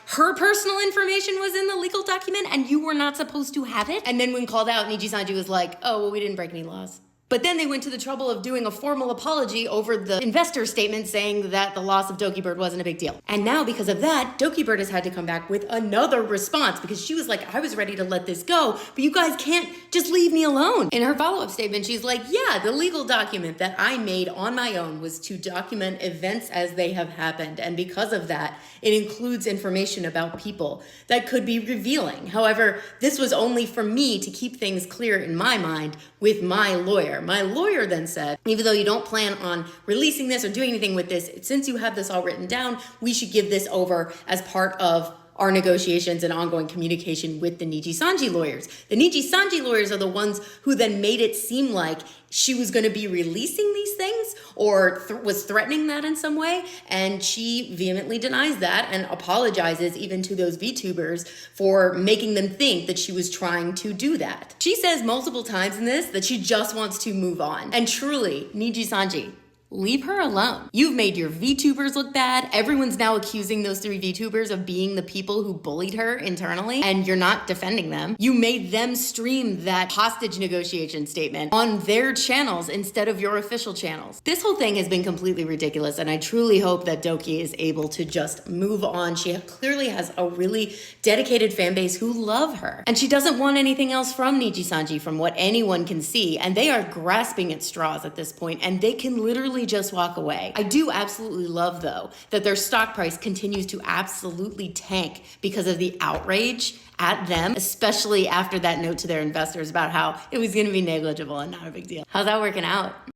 her personal information was in the legal document and you were not supposed to have it? And then when called out, Niji Sanji was like, "Oh, well, we didn't break any laws." But then they went to the trouble of doing a formal apology over the investor statement saying that the loss of Doki Bird wasn't a big deal. And now because of that, Doki Bird has had to come back with another response because she was like, "I was ready to let this go, but you guys can't just leave me alone." In her follow-up statement, she's like, "Yeah, the legal document that I made on my own was to document events as they have happened. And because of that, it includes information about people that could be revealing. However, this was only for me to keep things clear in my mind with my lawyer. My lawyer then said, even though you don't plan on releasing this or doing anything with this, since you have this all written down, we should give this over as part of our negotiations and ongoing communication with the Niji Sanji lawyers." The Niji Sanji lawyers are the ones who then made it seem like she was going to be releasing these things or was threatening that in some way. And she vehemently denies that and apologizes even to those VTubers for making them think that she was trying to do that. She says multiple times in this that she just wants to move on. And truly, Niji Sanji, leave her alone. You've made your VTubers look bad. Everyone's now accusing those 3 VTubers of being the people who bullied her internally, and you're not defending them. You made them stream that hostage negotiation statement on their channels instead of your official channels. This whole thing has been completely ridiculous, and I truly hope that Doki is able to just move on. She clearly has a really dedicated fan base who love her, and she doesn't want anything else from Nijisanji from what anyone can see, and they are grasping at straws at this point, and they can literally just walk away. I do absolutely love, though, that their stock price continues to absolutely tank because of the outrage at them, especially after that note to their investors about how it was going to be negligible and not a big deal. How's that working out?